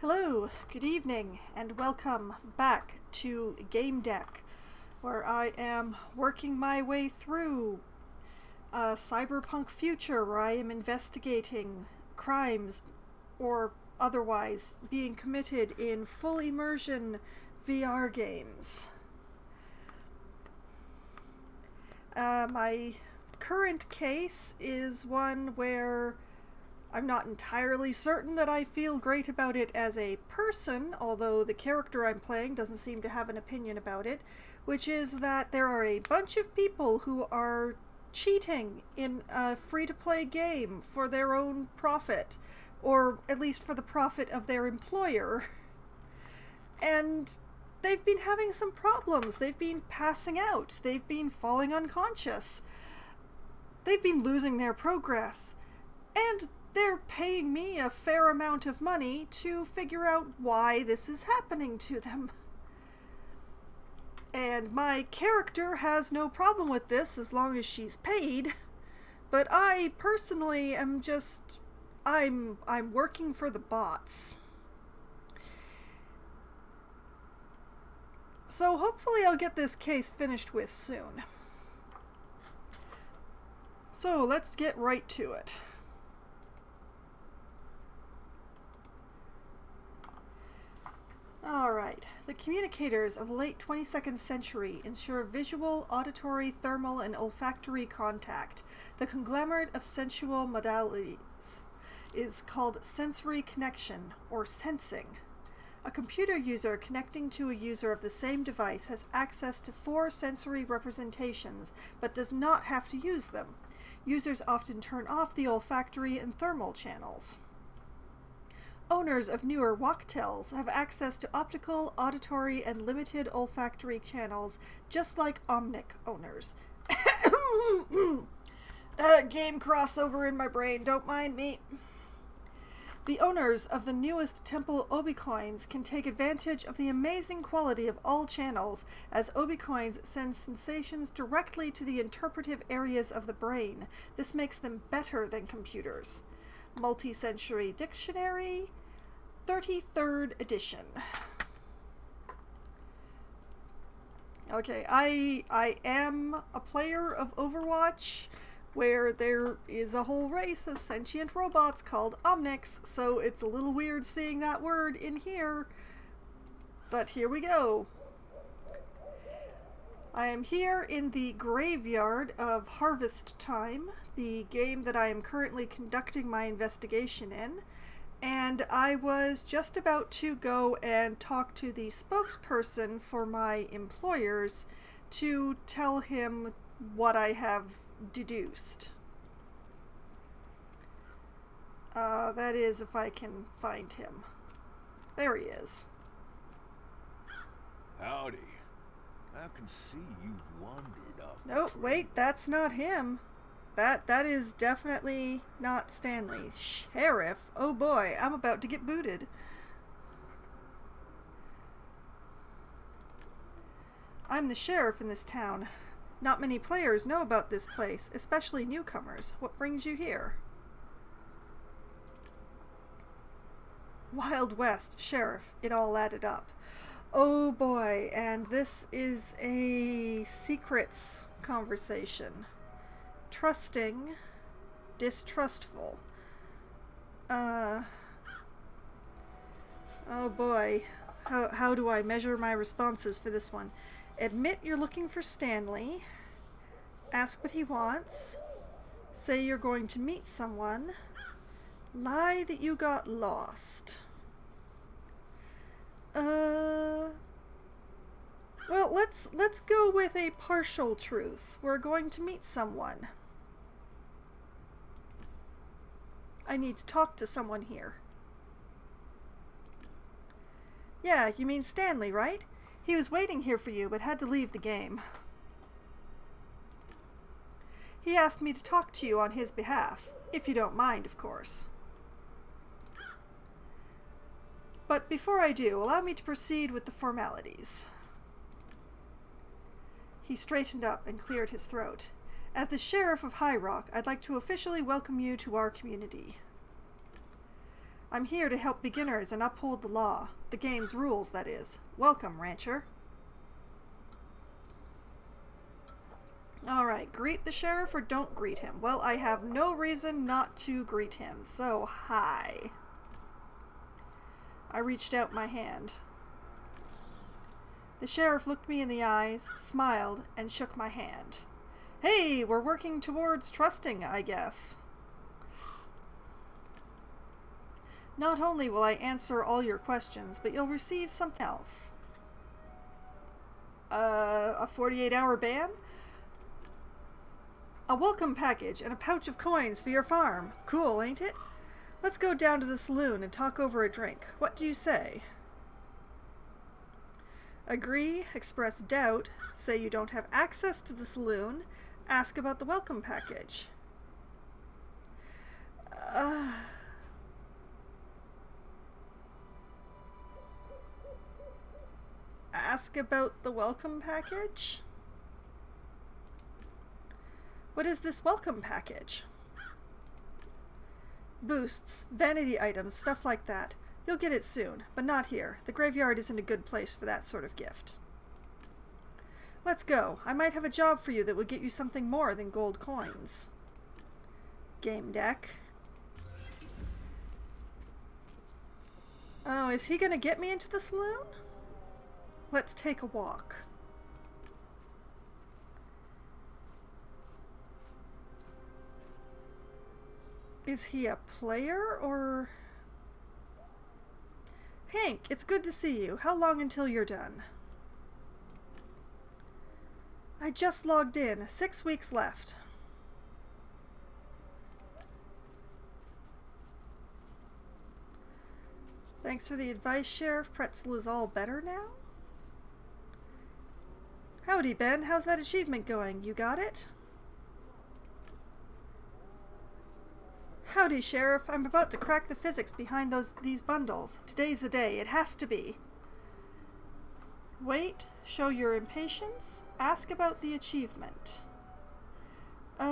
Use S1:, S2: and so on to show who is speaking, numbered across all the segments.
S1: Hello, good evening, and welcome back to Gamedec, where I am working my way through a cyberpunk future where I am investigating crimes or otherwise being committed in full immersion VR games. My current case is one where I'm not entirely certain that I feel great about it as a person, although the character I'm playing doesn't seem to have an opinion about it, which is that there are a bunch of people who are cheating in a free-to-play game for their own profit, or at least for the profit of their employer. And they've been having some problems. They've been passing out. They've been falling unconscious. They've been losing their progress. And they're paying me a fair amount of money to figure out why this is happening to them. And my character has no problem with this as long as she's paid. But I personally am just... I'm working for the bots. So hopefully I'll get this case finished with soon. So let's get right to it. Alright, the communicators of the late 22nd century ensure visual, auditory, thermal, and olfactory contact. The conglomerate of sensual modalities is called sensory connection, or sensing. A computer user connecting to a user of the same device has access to 4 sensory representations, but does not have to use them. Users often turn off the olfactory and thermal channels. Owners of newer walktels have access to optical, auditory, and limited olfactory channels, just like Omnic owners. Game crossover in my brain, don't mind me. The owners of the newest Temple Obicoins can take advantage of the amazing quality of all channels, as Obicoins send sensations directly to the interpretive areas of the brain. This makes them better than computers. Multi-Sensory Dictionary, 33rd edition. Okay, I am a player of Overwatch, where there is a whole race of sentient robots called Omnics, so it's a little weird seeing that word in here. But here we go. I am here in the graveyard of Harvest Time, the game that I am currently conducting my investigation in, and I was just about to go and talk to the spokesperson for my employers to tell him what I have deduced. That is, if I can find him. There he is.
S2: Howdy. I can see you've wandered off.
S1: Nope, wait, that's not him. That is definitely not Stanley. Sheriff? Oh boy, I'm about to get booted. I'm the sheriff in this town. Not many players know about this place, especially newcomers. What brings you here? Wild West, sheriff. It all added up. Oh boy, and this is a secrets conversation. Trusting, distrustful. Oh boy. How do I measure my responses for this one? Admit you're looking for Stanley. Ask what he wants. Say you're going to meet someone. Lie that you got lost. Well, let's go with a partial truth. We're going to meet someone. I need to talk to someone here. Yeah, you mean Stanley, right? He was waiting here for you, but had to leave the game. He asked me to talk to you on his behalf, if you don't mind, of course. But before I do, allow me to proceed with the formalities. He straightened up and cleared his throat. As the Sheriff of High Rock, I'd like to officially welcome you to our community. I'm here to help beginners and uphold the law. The game's rules, that is. Welcome, Rancher. Alright, greet the sheriff or don't greet him? Well, I have no reason not to greet him, so hi. I reached out my hand. The sheriff looked me in the eyes, smiled, and shook my hand. Hey, we're working towards trusting, I guess. Not only will I answer all your questions, but you'll receive something else. A 48-hour ban? A welcome package and a pouch of coins for your farm. Cool, ain't it? Let's go down to the saloon and talk over a drink. What do you say? Agree, express doubt, say you don't have access to the saloon, ask about the welcome package. Ask about the welcome package? What is this welcome package? Boosts, vanity items, stuff like that. You'll get it soon, but not here. The graveyard isn't a good place for that sort of gift. Let's go. I might have a job for you that would get you something more than gold coins. Gamedec. Oh, is he gonna get me into the saloon? Let's take a walk. Is he a player or... Hank, it's good to see you. How long until you're done? I just logged in. 6 weeks left. Thanks for the advice, Sheriff. Pretzel is all better now? Howdy, Ben. How's that achievement going? You got it? Howdy, Sheriff. I'm about to crack the physics behind these bundles. Today's the day. It has to be. Wait. Show your impatience. Ask about the achievement. You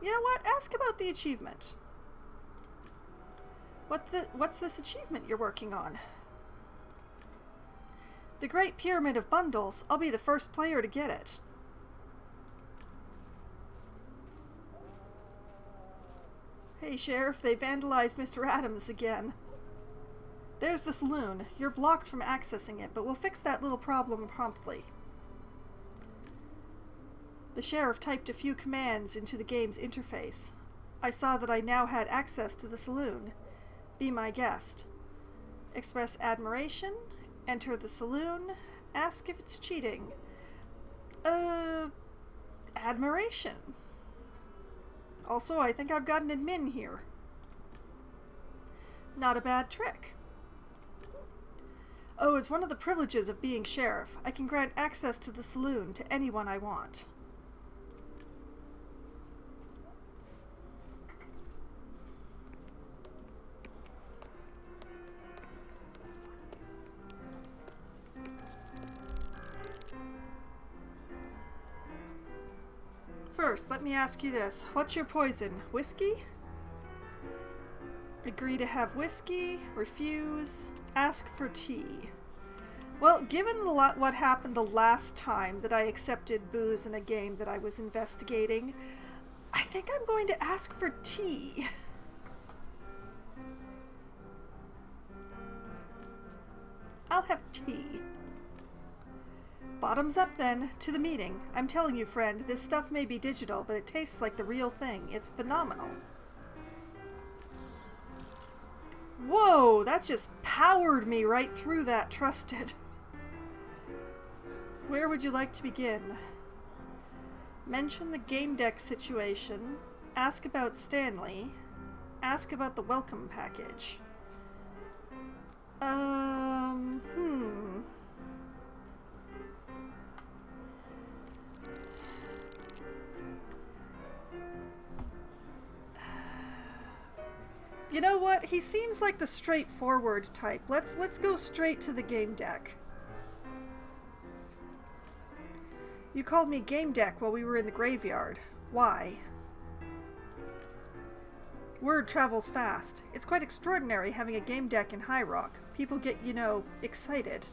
S1: know what? Ask about the achievement. What's this achievement you're working on? The Great Pyramid of Bundles. I'll be the first player to get it. Hey, Sheriff, they vandalized Mr. Adams again. There's the saloon. You're blocked from accessing it, but we'll fix that little problem promptly. The sheriff typed a few commands into the game's interface. I saw that I now had access to the saloon. Be my guest. Express admiration. Enter the saloon. Ask if it's cheating. Admiration. Also, I think I've got an admin here. Not a bad trick. Oh, it's one of the privileges of being sheriff. I can grant access to the saloon to anyone I want. First, let me ask you this. What's your poison? Whiskey? Agree to have whiskey. Refuse. Ask for tea. Well, given what happened the last time that I accepted booze in a game that I was investigating, I think I'm going to ask for tea. I'll have tea. Bottoms up then, to the meeting. I'm telling you, friend, this stuff may be digital, but it tastes like the real thing. It's phenomenal. Whoa, that just powered me right through that trusted. Where would you like to begin? Mention the Gamedec situation. Ask about Stanley. Ask about the welcome package. You know what? He seems like the straightforward type. Let's go straight to the Gamedec. You called me Gamedec while we were in the graveyard. Why? Word travels fast. It's quite extraordinary having a game deck in High Rock. People get, you know, excited.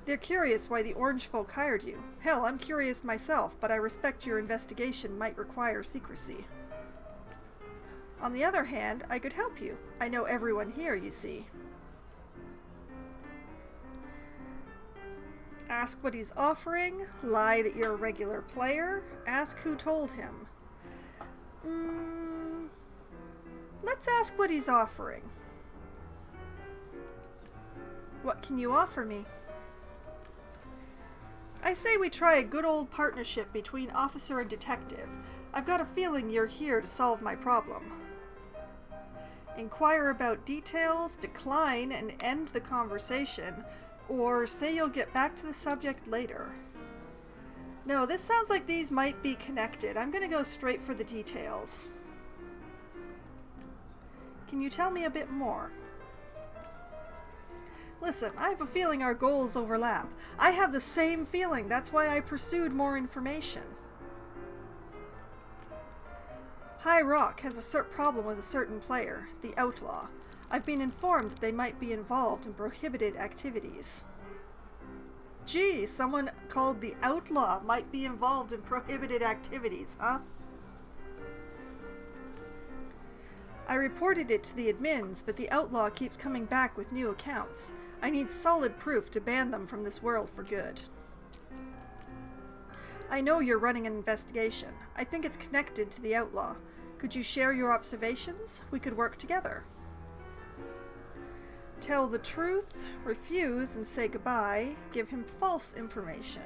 S1: They're curious why the Orange folk hired you. Hell, I'm curious myself, but I respect your investigation might require secrecy. On the other hand, I could help you. I know everyone here, you see. Ask what he's offering. Lie that you're a regular player. Ask who told him. Let's ask what he's offering. What can you offer me? I say we try a good old partnership between officer and detective. I've got a feeling you're here to solve my problem. Inquire about details, decline, and end the conversation, or say you'll get back to the subject later. No, this sounds like these might be connected. I'm gonna go straight for the details. Can you tell me a bit more? Listen, I have a feeling our goals overlap. I have the same feeling. That's why I pursued more information. High Rock has a problem with a certain player, the Outlaw. I've been informed that they might be involved in prohibited activities. Gee, someone called the Outlaw might be involved in prohibited activities, huh? I reported it to the admins, but the Outlaw keeps coming back with new accounts. I need solid proof to ban them from this world for good. I know you're running an investigation. I think it's connected to the Outlaw. Could you share your observations? We could work together. Tell the truth, refuse and say goodbye, give him false information.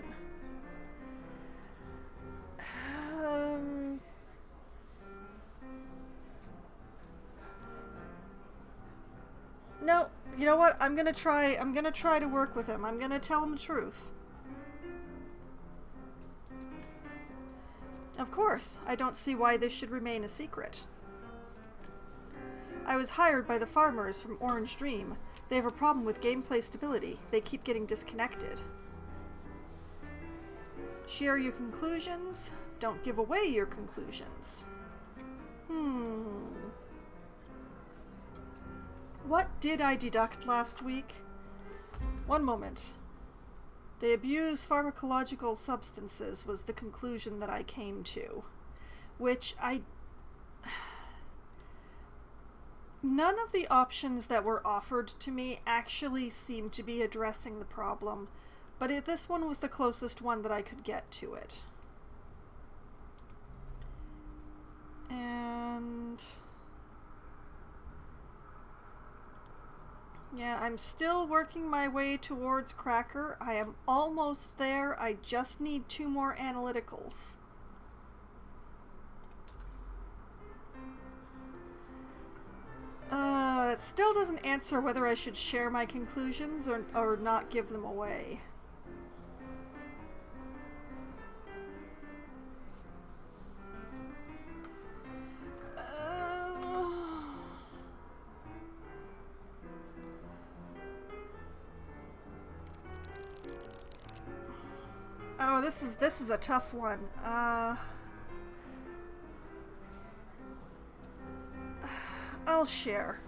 S1: No, you know what? I'm gonna try to work with him. I'm gonna tell him the truth. Of course, I don't see why this should remain a secret. I was hired by the farmers from Orange Dream. They have a problem with gameplay stability. They keep getting disconnected. Share your conclusions. Don't give away your conclusions. What did I deduct last week? One moment. They abuse pharmacological substances was the conclusion that I came to. Which none of the options that were offered to me actually seemed to be addressing the problem, but this one was the closest one that I could get to it. And yeah, I'm still working my way towards Cracker. I am almost there. I just need 2 more analyticals. It still doesn't answer whether I should share my conclusions or not give them away. Oh, this is a tough one. I'll share.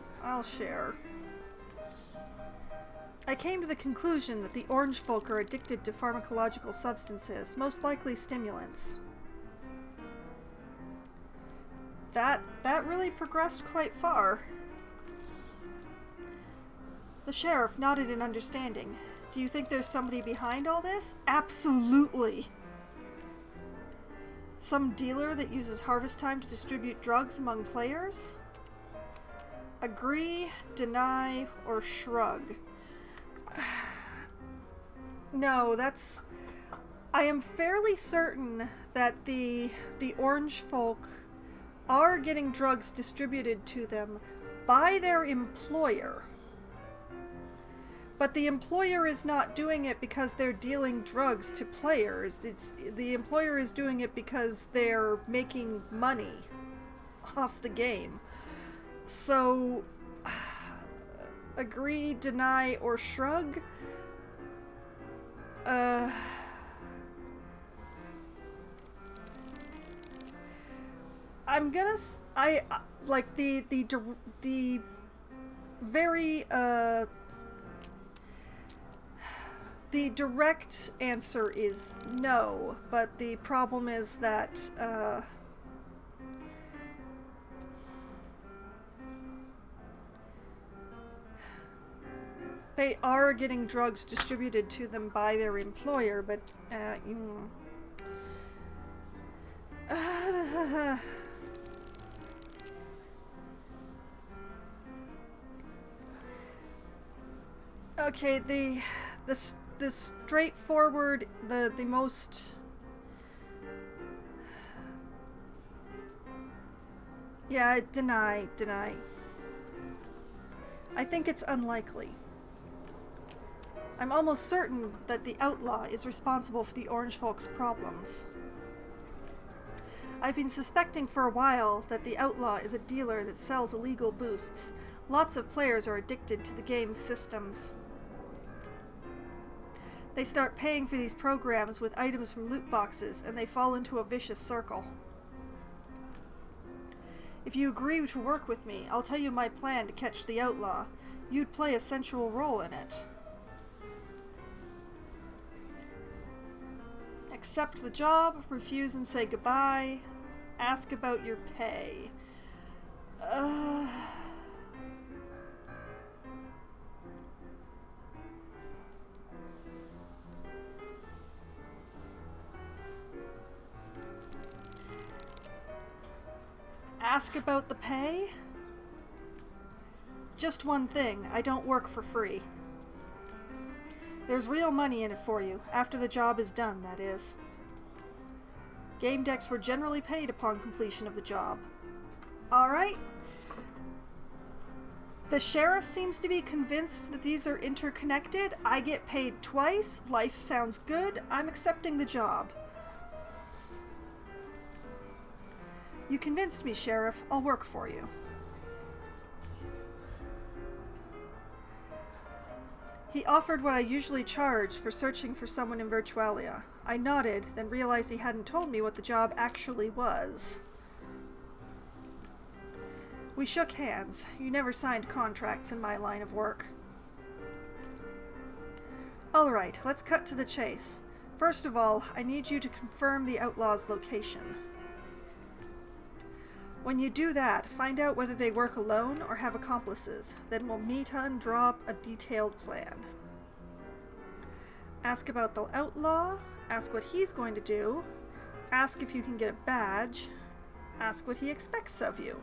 S1: I came to the conclusion that the Orange folk are addicted to pharmacological substances, most likely stimulants. That really progressed quite far. The sheriff nodded in understanding. Do you think there's somebody behind all this? Absolutely! Some dealer that uses harvest time to distribute drugs among players? Agree, deny, or shrug. No, I am fairly certain that the Orange folk are getting drugs distributed to them by their employer. But the employer is not doing it because they're dealing drugs to players. The employer is doing it because they're making money off the game. So, agree, deny, or shrug? I'm gonna like the very the direct answer is no, but the problem is that they are getting drugs distributed to them by their employer, but okay, the straightforward, the most, yeah, deny. I think it's unlikely. I'm almost certain that the Outlaw is responsible for the Orange folks' problems. I've been suspecting for a while that the Outlaw is a dealer that sells illegal boosts. Lots of players are addicted to the game's systems. They start paying for these programs with items from loot boxes, and they fall into a vicious circle. If you agree to work with me, I'll tell you my plan to catch the Outlaw. You'd play a central role in it. Accept the job, refuse and say goodbye, ask about your pay. Ask about the pay? Just one thing, I don't work for free. There's real money in it for you, after the job is done, that is. Gamedecks were generally paid upon completion of the job. Alright. The sheriff seems to be convinced that these are interconnected. I get paid twice. Life sounds good. I'm accepting the job. You convinced me, Sheriff. I'll work for you. He offered what I usually charge for searching for someone in Virtualia. I nodded, then realized he hadn't told me what the job actually was. We shook hands. You never signed contracts in my line of work. Alright, let's cut to the chase. First of all, I need you to confirm the Outlaw's location. When you do that, find out whether they work alone or have accomplices. Then we'll meet and draw up a detailed plan. Ask about the Outlaw. Ask what he's going to do. Ask if you can get a badge. Ask what he expects of you.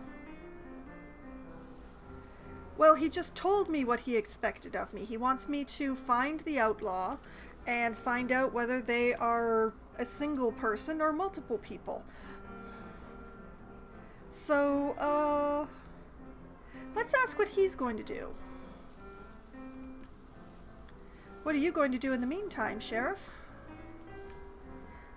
S1: Well, he just told me what he expected of me. He wants me to find the Outlaw and find out whether they are a single person or multiple people. So, let's ask what he's going to do. What are you going to do in the meantime, Sheriff?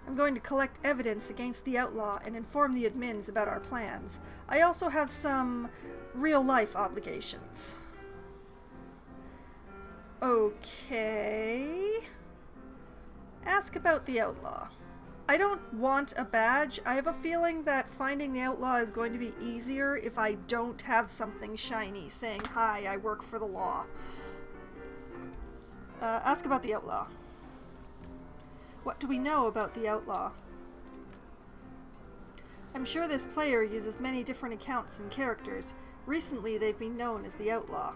S1: I'm going to collect evidence against the Outlaw and inform the admins about our plans. I also have some real-life obligations. Okay. Ask about the Outlaw. I don't want a badge. I have a feeling that finding the Outlaw is going to be easier if I don't have something shiny saying, "Hi, I work for the law." Ask about the Outlaw. What do we know about the Outlaw? I'm sure this player uses many different accounts and characters. Recently, they've been known as the Outlaw.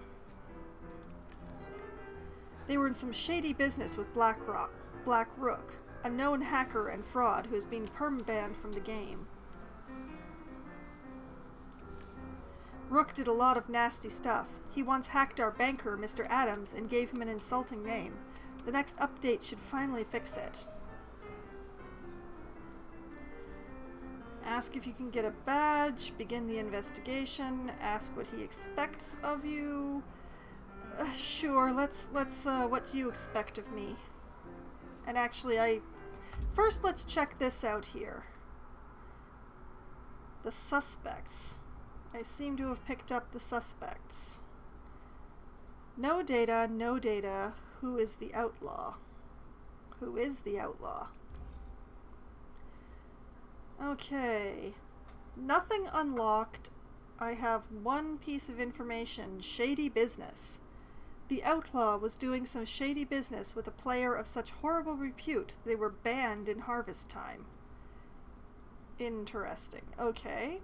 S1: They were in some shady business with Black Rook, a known hacker and fraud who has been permabanned from the game. Rook did a lot of nasty stuff. He once hacked our banker, Mr. Adams, and gave him an insulting name. The next update should finally fix it. Ask if you can get a badge, begin the investigation, ask what he expects of you. Sure, let's what do you expect of me? And actually, first let's check this out here. The suspects. I seem to have picked up the suspects. No data, no data. Who is the Outlaw? Who is the Outlaw? Okay. Nothing unlocked. I have one piece of information. Shady business. The Outlaw was doing some shady business with a player of such horrible repute they were banned in harvest time. Interesting. Okay.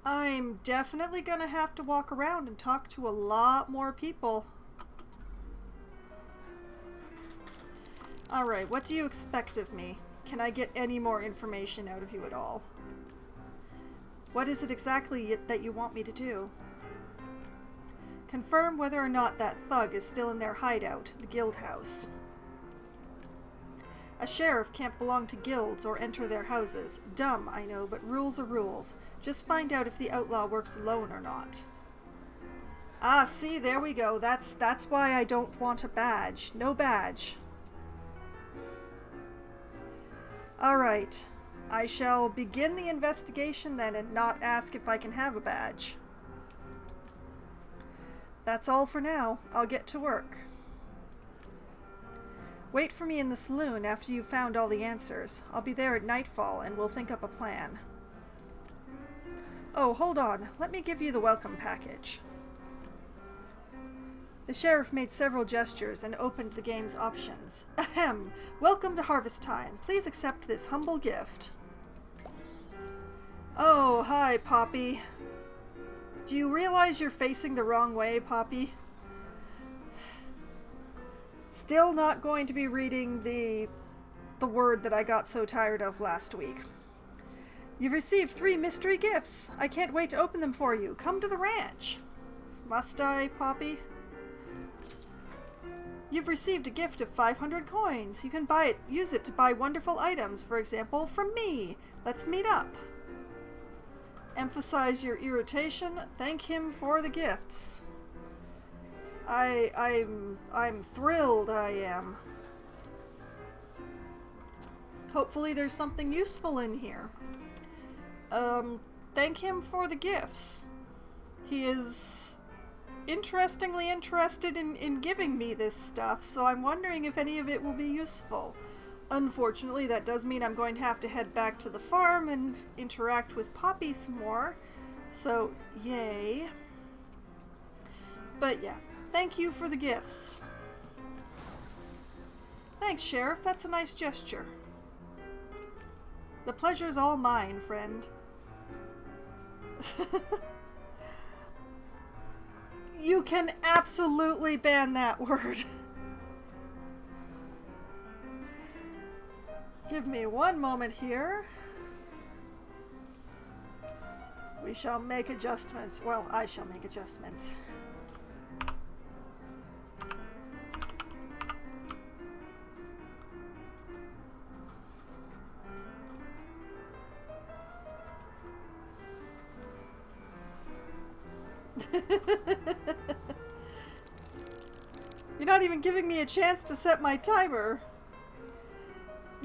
S1: I'm definitely gonna have to walk around and talk to a lot more people. Alright, what do you expect of me? Can I get any more information out of you at all? What is it exactly that you want me to do? Confirm whether or not that thug is still in their hideout, the guild house. A sheriff can't belong to guilds or enter their houses. Dumb, I know, but rules are rules. Just find out if the outlaw works alone or not. Ah, see, there we go. That's why I don't want a badge. No badge. Alright. I shall begin the investigation then and not ask if I can have a badge. That's all for now. I'll get to work. Wait for me in the saloon after you've found all the answers. I'll be there at nightfall and we'll think up a plan. Oh, hold on. Let me give you the welcome package. The sheriff made several gestures and opened the game's options. Ahem! Welcome to harvest time. Please accept this humble gift. Oh, hi, Poppy. Do you realize you're facing the wrong way, Poppy? Still not going to be reading the word that I got so tired of last week. You've received 3 mystery gifts. I can't wait to open them for you. Come to the ranch. Must I, Poppy? You've received a gift of 500 coins. You can use it to buy wonderful items, for example, from me. Let's meet up. Emphasize your irritation. Thank him for the gifts. I'm thrilled, I am. Hopefully there's something useful in here. Thank him for the gifts. He is interestingly interested in giving me this stuff, so I'm wondering if any of it will be useful. Unfortunately, that does mean I'm going to have to head back to the farm and interact with Poppy some more. So, yay. But yeah, thank you for the gifts. Thanks, Sheriff. That's a nice gesture. The pleasure's all mine, friend. You can absolutely ban that word. Give me one moment here. We shall make adjustments. Well, I shall make adjustments. You're not even giving me a chance to set my timer.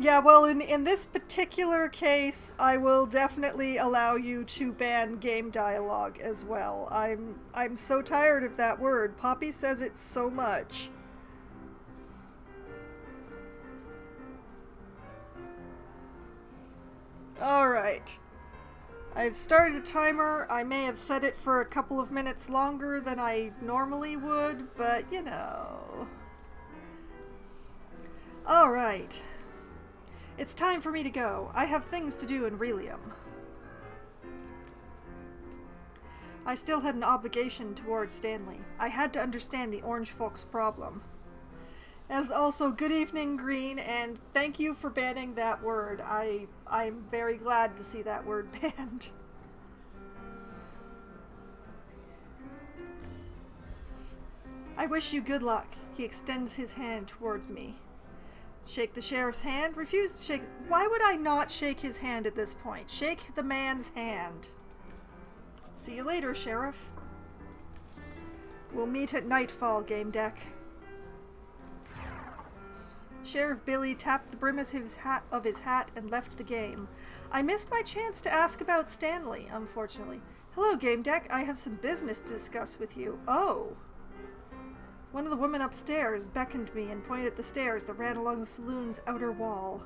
S1: Yeah, well, in this particular case, I will definitely allow you to ban game dialogue as well. I'm so tired of that word. Poppy says it so much. Alright. I've started a timer. I may have set it for a couple of minutes longer than I normally would, but you know. Alright. It's time for me to go. I have things to do in Relium. I still had an obligation towards Stanley. I had to understand the Orange folks' problem. As also, good evening, Green, and thank you for banning that word. I'm very glad to see that word banned. I wish you good luck. He extends his hand towards me. Shake the sheriff's hand. Refuse to shake. Why would I not shake his hand at this point? Shake the man's hand. See you later, Sheriff. We'll meet at nightfall, Gamedec. Sheriff Billy tapped the brim of his hat and left the game. I missed my chance to ask about Stanley, unfortunately. Hello, Gamedec. I have some business to discuss with you. Oh. One of the women upstairs beckoned me and pointed at the stairs that ran along the saloon's outer wall.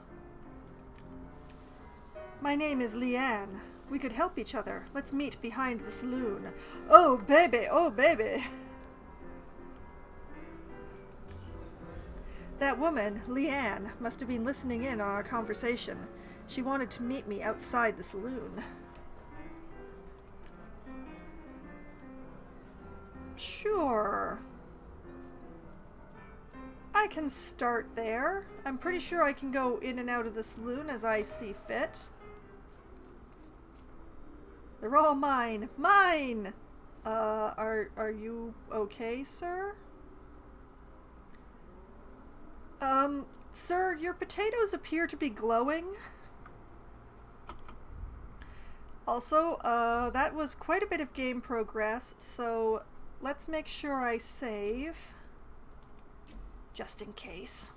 S1: My name is Leanne. We could help each other. Let's meet behind the saloon. Oh, baby! Oh, baby! That woman, Leanne, must have been listening in on our conversation. She wanted to meet me outside the saloon. Sure. I can start there. I'm pretty sure I can go in and out of the saloon as I see fit. They're all mine. Mine! Are you okay, sir? Sir, your potatoes appear to be glowing. Also, that was quite a bit of game progress, so let's make sure I save. Just in case.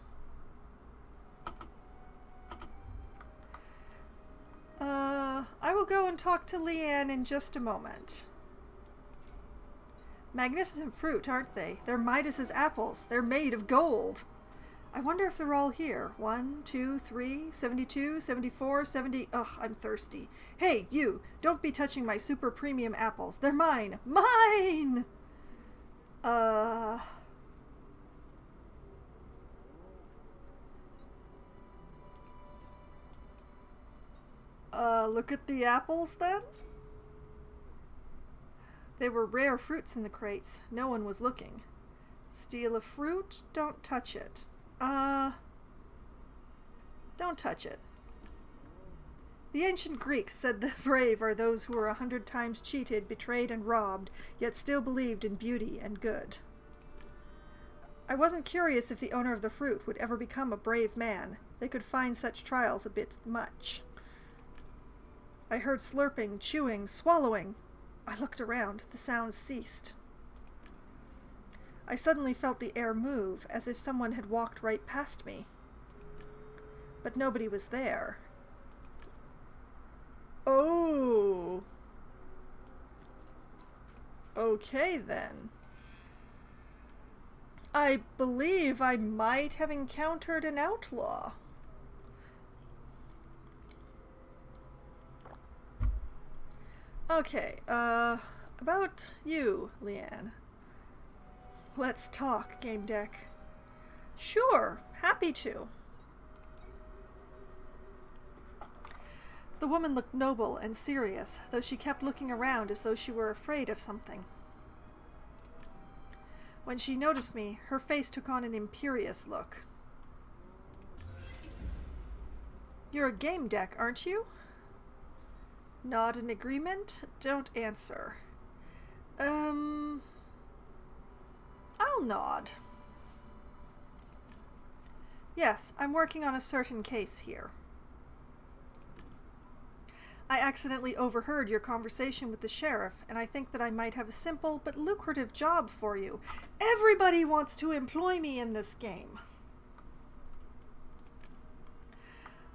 S1: I will go and talk to Leanne in just a moment. Magnificent fruit, aren't they? They're Midas's apples. They're made of gold. I wonder if they're all here. 1, 2, 3, 72, 74, 70... Ugh, I'm thirsty. Hey, you! Don't be touching my super premium apples. They're mine! Mine! Look at the apples, then? They were rare fruits in the crates. No one was looking. Steal a fruit? Don't touch it. Don't touch it. The ancient Greeks said the brave are those who were 100 times cheated, betrayed, and robbed, yet still believed in beauty and good. I wasn't curious if the owner of the fruit would ever become a brave man. They could find such trials a bit much. I heard slurping, chewing, swallowing. I looked around. The sounds ceased. I suddenly felt the air move, as if someone had walked right past me. But nobody was there. Oh. Okay, then. I believe I might have encountered an outlaw. Okay, about you, Leanne. Let's talk, Gamedec. Sure, happy to. The woman looked noble and serious, though she kept looking around as though she were afraid of something. When she noticed me, her face took on an imperious look. You're a Gamedec, aren't you? Nod in agreement? Don't answer. I'll nod. Yes, I'm working on a certain case here. I accidentally overheard your conversation with the sheriff, and I think that I might have a simple but lucrative job for you. Everybody wants to employ me in this game.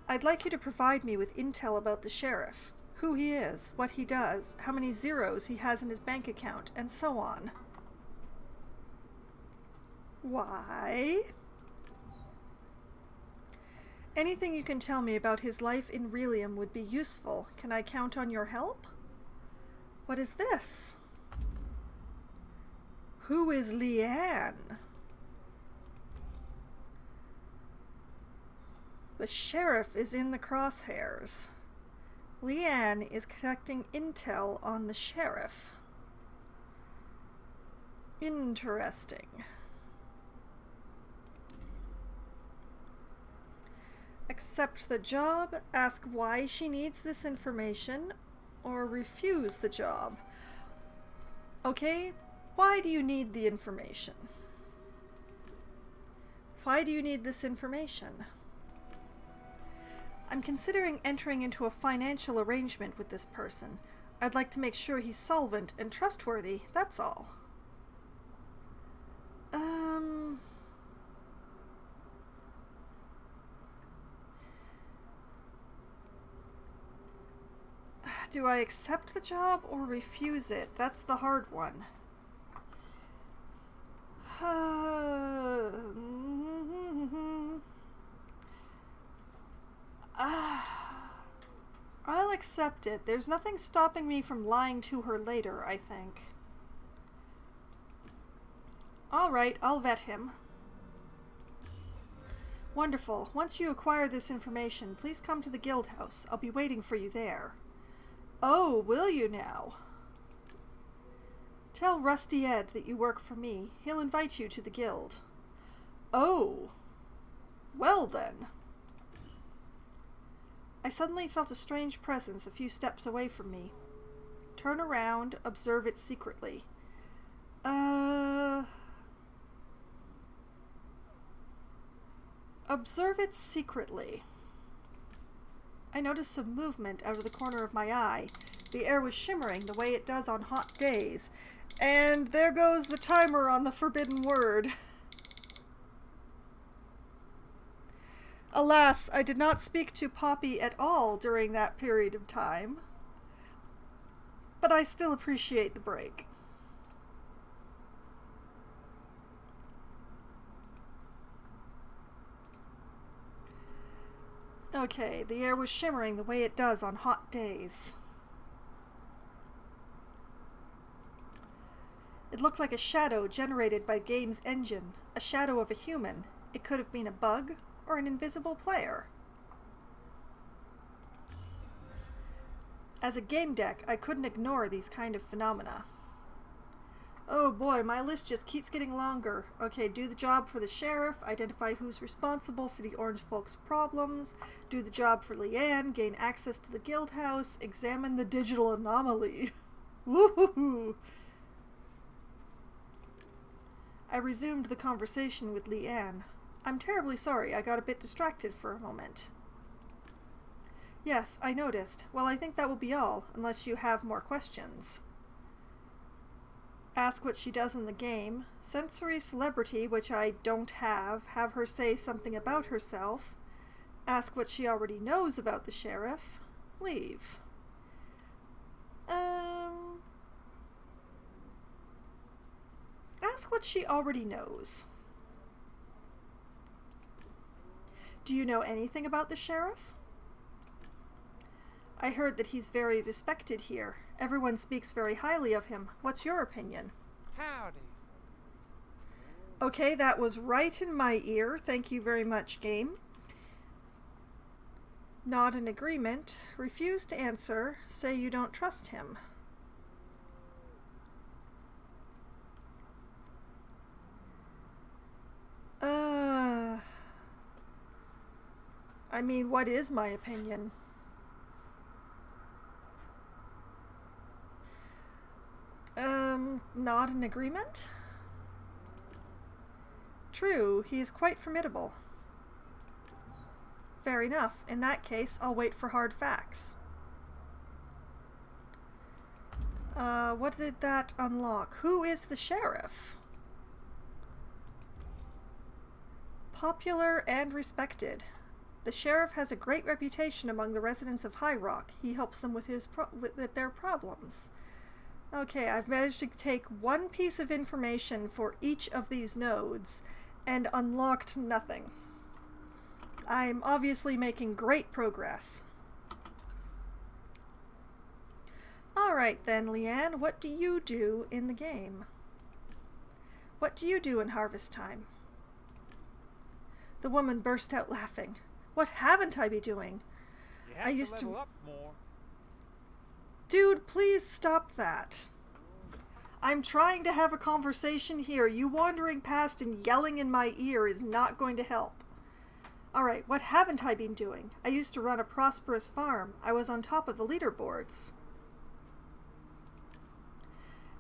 S1: I'd like you to provide me with intel about the sheriff. Who he is, what he does, how many zeros he has in his bank account, and so on. Why? Anything you can tell me about his life in Relium would be useful. Can I count on your help? What is this? Who is Leanne? The sheriff is in the crosshairs. Leanne is collecting intel on the sheriff. Interesting. Accept the job, ask why she needs this information, or refuse the job. Okay, why do you need the information? Why do you need this information? I'm considering entering into a financial arrangement with this person. I'd like to make sure he's solvent and trustworthy, that's all. Do I accept the job or refuse it? That's the hard one. accept it. There's nothing stopping me from lying to her later, I think. Alright, I'll vet him. Wonderful. Once you acquire this information, please come to the guild house. I'll be waiting for you there. Oh, will you now? Tell Rusty Ed that you work for me. He'll invite you to the guild. Oh. Well then. I suddenly felt a strange presence a few steps away from me. Turn around, observe it secretly. Observe it secretly. I noticed some movement out of the corner of my eye. The air was shimmering the way it does on hot days. And there goes the timer on the forbidden word. Alas, I did not speak to Poppy at all during that period of time. But I still appreciate the break. Okay, the air was shimmering the way it does on hot days. It looked like a shadow generated by the game's engine, a shadow of a human. It could have been a bug or an invisible player. As a game deck, I couldn't ignore these kind of phenomena. Oh boy, my list just keeps getting longer. Okay, do the job for the sheriff, identify who's responsible for the orange folks' problems, do the job for Leanne, gain access to the guild house, examine the digital anomaly. Woohoo! I resumed the conversation with Leanne. I'm terribly sorry, I got a bit distracted for a moment. Yes, I noticed. Well, I think that will be all, unless you have more questions. Ask what she does in the game. Sensory celebrity, which I don't have her say something about herself. Ask what she already knows about the sheriff. Leave. Ask what she already knows. Do you know anything about the sheriff? I heard that he's very respected here. Everyone speaks very highly of him. What's your opinion?
S3: Howdy.
S1: Okay, that was right in my ear. Thank you very much, game. Nod in agreement. Refuse to answer. Say you don't trust him. I mean, what is my opinion? Not in agreement? True, he is quite formidable. Fair enough. In that case, I'll wait for hard facts. What did that unlock? Who is the sheriff? Popular and respected. The sheriff has a great reputation among the residents of High Rock. He helps them with their problems. Okay, I've managed to take one piece of information for each of these nodes and unlocked nothing. I'm obviously making great progress. Alright then, Leanne, what do you do in the game? What do you do in harvest time? The woman burst out laughing. What haven't I been doing?
S3: You have to level up more.
S1: Dude, please stop that. I'm trying to have a conversation here. You wandering past and yelling in my ear is not going to help. Alright, what haven't I been doing? I used to run a prosperous farm. I was on top of the leaderboards.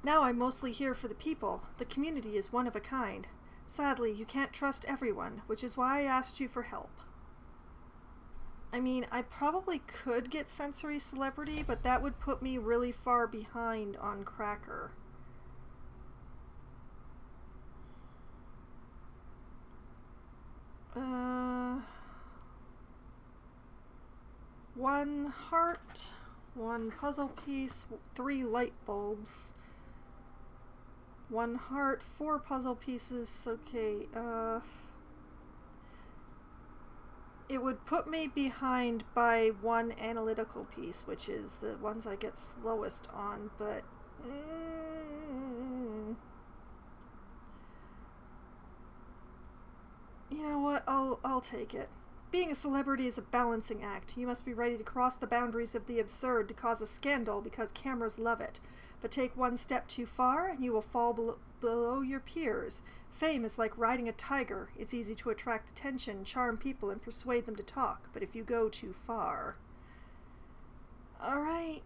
S1: Now I'm mostly here for the people. The community is one of a kind. Sadly, you can't trust everyone, which is why I asked you for help. I mean, I probably could get sensory celebrity, but that would put me really far behind on Cracker. One heart, one puzzle piece, 3 light bulbs. 1 heart, 4 puzzle pieces. Okay, it would put me behind by one analytical piece, which is the ones I get slowest on, but you know what? I'll take it. Being a celebrity is a balancing act. You must be ready to cross the boundaries of the absurd to cause a scandal because cameras love it. But take one step too far and you will fall below your peers. Fame is like riding a tiger. It's easy to attract attention, charm people, and persuade them to talk. But if you go too far... Alright.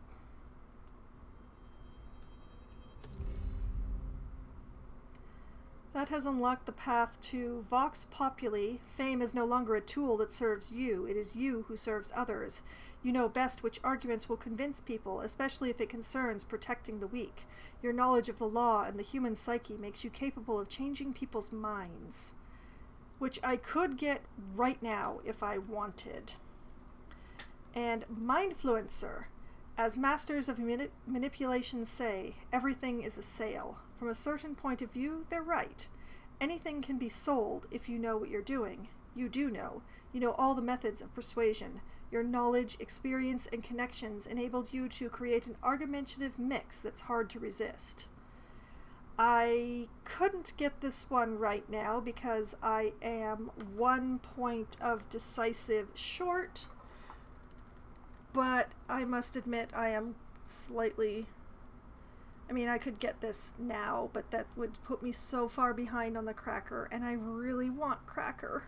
S1: That has unlocked the path to Vox Populi. Fame is no longer a tool that serves you. It is you who serves others. You know best which arguments will convince people, especially if it concerns protecting the weak. Your knowledge of the law and the human psyche makes you capable of changing people's minds. Which I could get right now if I wanted. And Mindfluencer. As masters of manipulation say, everything is a sale. From a certain point of view, they're right. Anything can be sold if you know what you're doing. You do know. You know all the methods of persuasion. Your knowledge, experience, and connections enabled you to create an argumentative mix that's hard to resist. I couldn't get this one right now because I am 1 point of decisive short, but I must admit I am slightly... I mean, I could get this now, but that would put me so far behind on the cracker, and I really want cracker.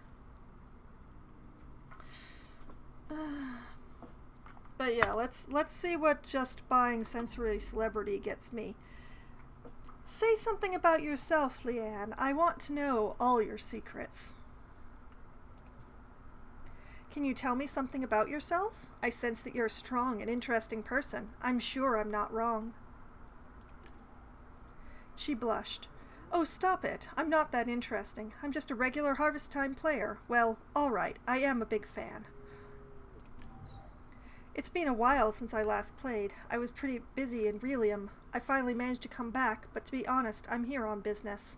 S1: But yeah, let's see what just buying sensory celebrity gets me. Say something about yourself, Leanne. I want to know all your secrets. Can you tell me something about yourself? I sense that you're a strong and interesting person. I'm sure I'm not wrong. She blushed. Oh, stop it. I'm not that interesting. I'm just a regular Harvest Time player. Well, all right. I am a big fan. It's been a while since I last played. I was pretty busy in Relium. I finally managed to come back, but to be honest, I'm here on business.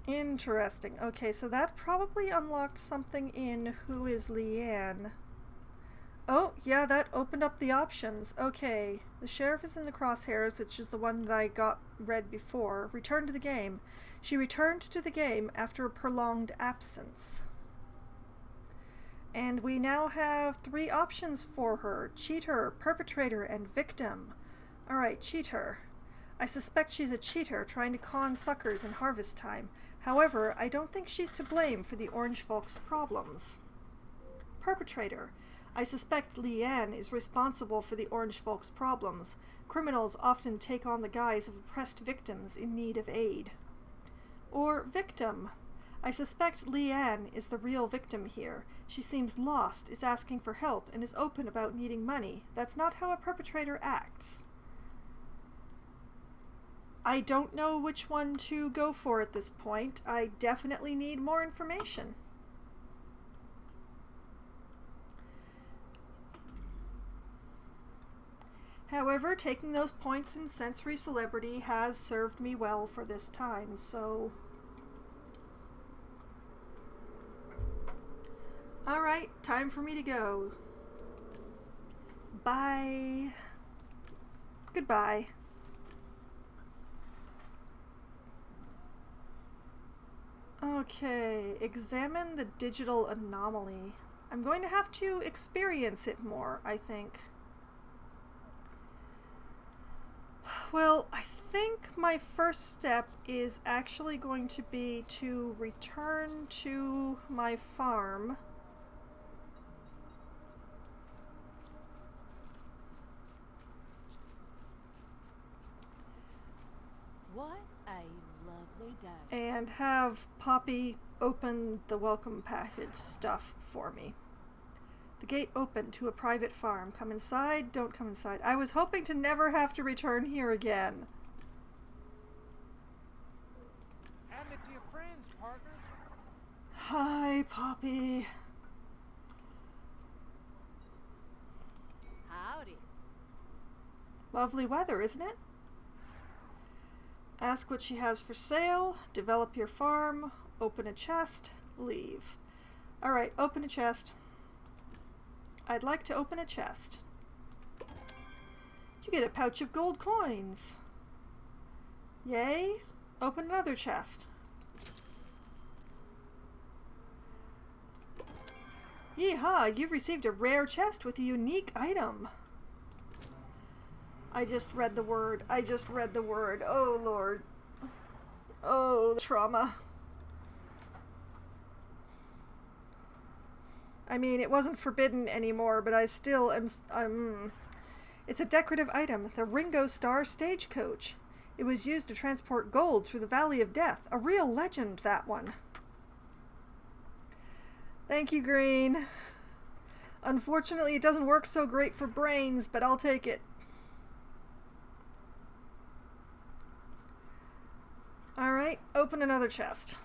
S1: Interesting. Okay, so that probably unlocked something in Who is Leanne? Oh, yeah, that opened up the options. Okay, the sheriff is in the crosshairs, which is the one that I got read before. Return to the game. She returned to the game after a prolonged absence. And we now have 3 options for her. Cheater, perpetrator, and victim. Alright, cheater. I suspect she's a cheater trying to con suckers in Harvest Time. However, I don't think she's to blame for the orange folks' problems. Perpetrator. I suspect Leanne is responsible for the orange folks' problems. Criminals often take on the guise of oppressed victims in need of aid. Or victim. I suspect Leanne is the real victim here. She seems lost, is asking for help, and is open about needing money. That's not how a perpetrator acts. I don't know which one to go for at this point. I definitely need more information. However, taking those points in sensory celebrity has served me well for this time, so... Alright, time for me to go. Bye. Goodbye. Okay, examine the digital anomaly. I'm going to have to experience it more, I think. Well, I think my first step is actually going to be to return to my farm.
S4: What a lovely day.
S1: And have Poppy open the welcome package stuff for me. The gate opened to a private farm. Come inside, don't come inside. I was hoping to never have to return here again.
S3: Hand it to your friends, partner.
S1: Hi, Poppy.
S4: Howdy.
S1: Lovely weather, isn't it? Ask what she has for sale, develop your farm, Open a chest. Leave. Alright, open a chest. I'd like to open a chest. You get a pouch of gold coins. Yay. Open another chest. Yeehaw, you've received a rare chest with a unique item. I just read the word. Oh, Lord. Oh, the trauma. I mean, it wasn't forbidden anymore, but I still am... It's a decorative item, the Ringo Starr Stagecoach. It was used to transport gold through the Valley of Death. A real legend, that one. Thank you, Green. Unfortunately, it doesn't work so great for brains, but I'll take it. Alright, open another chest.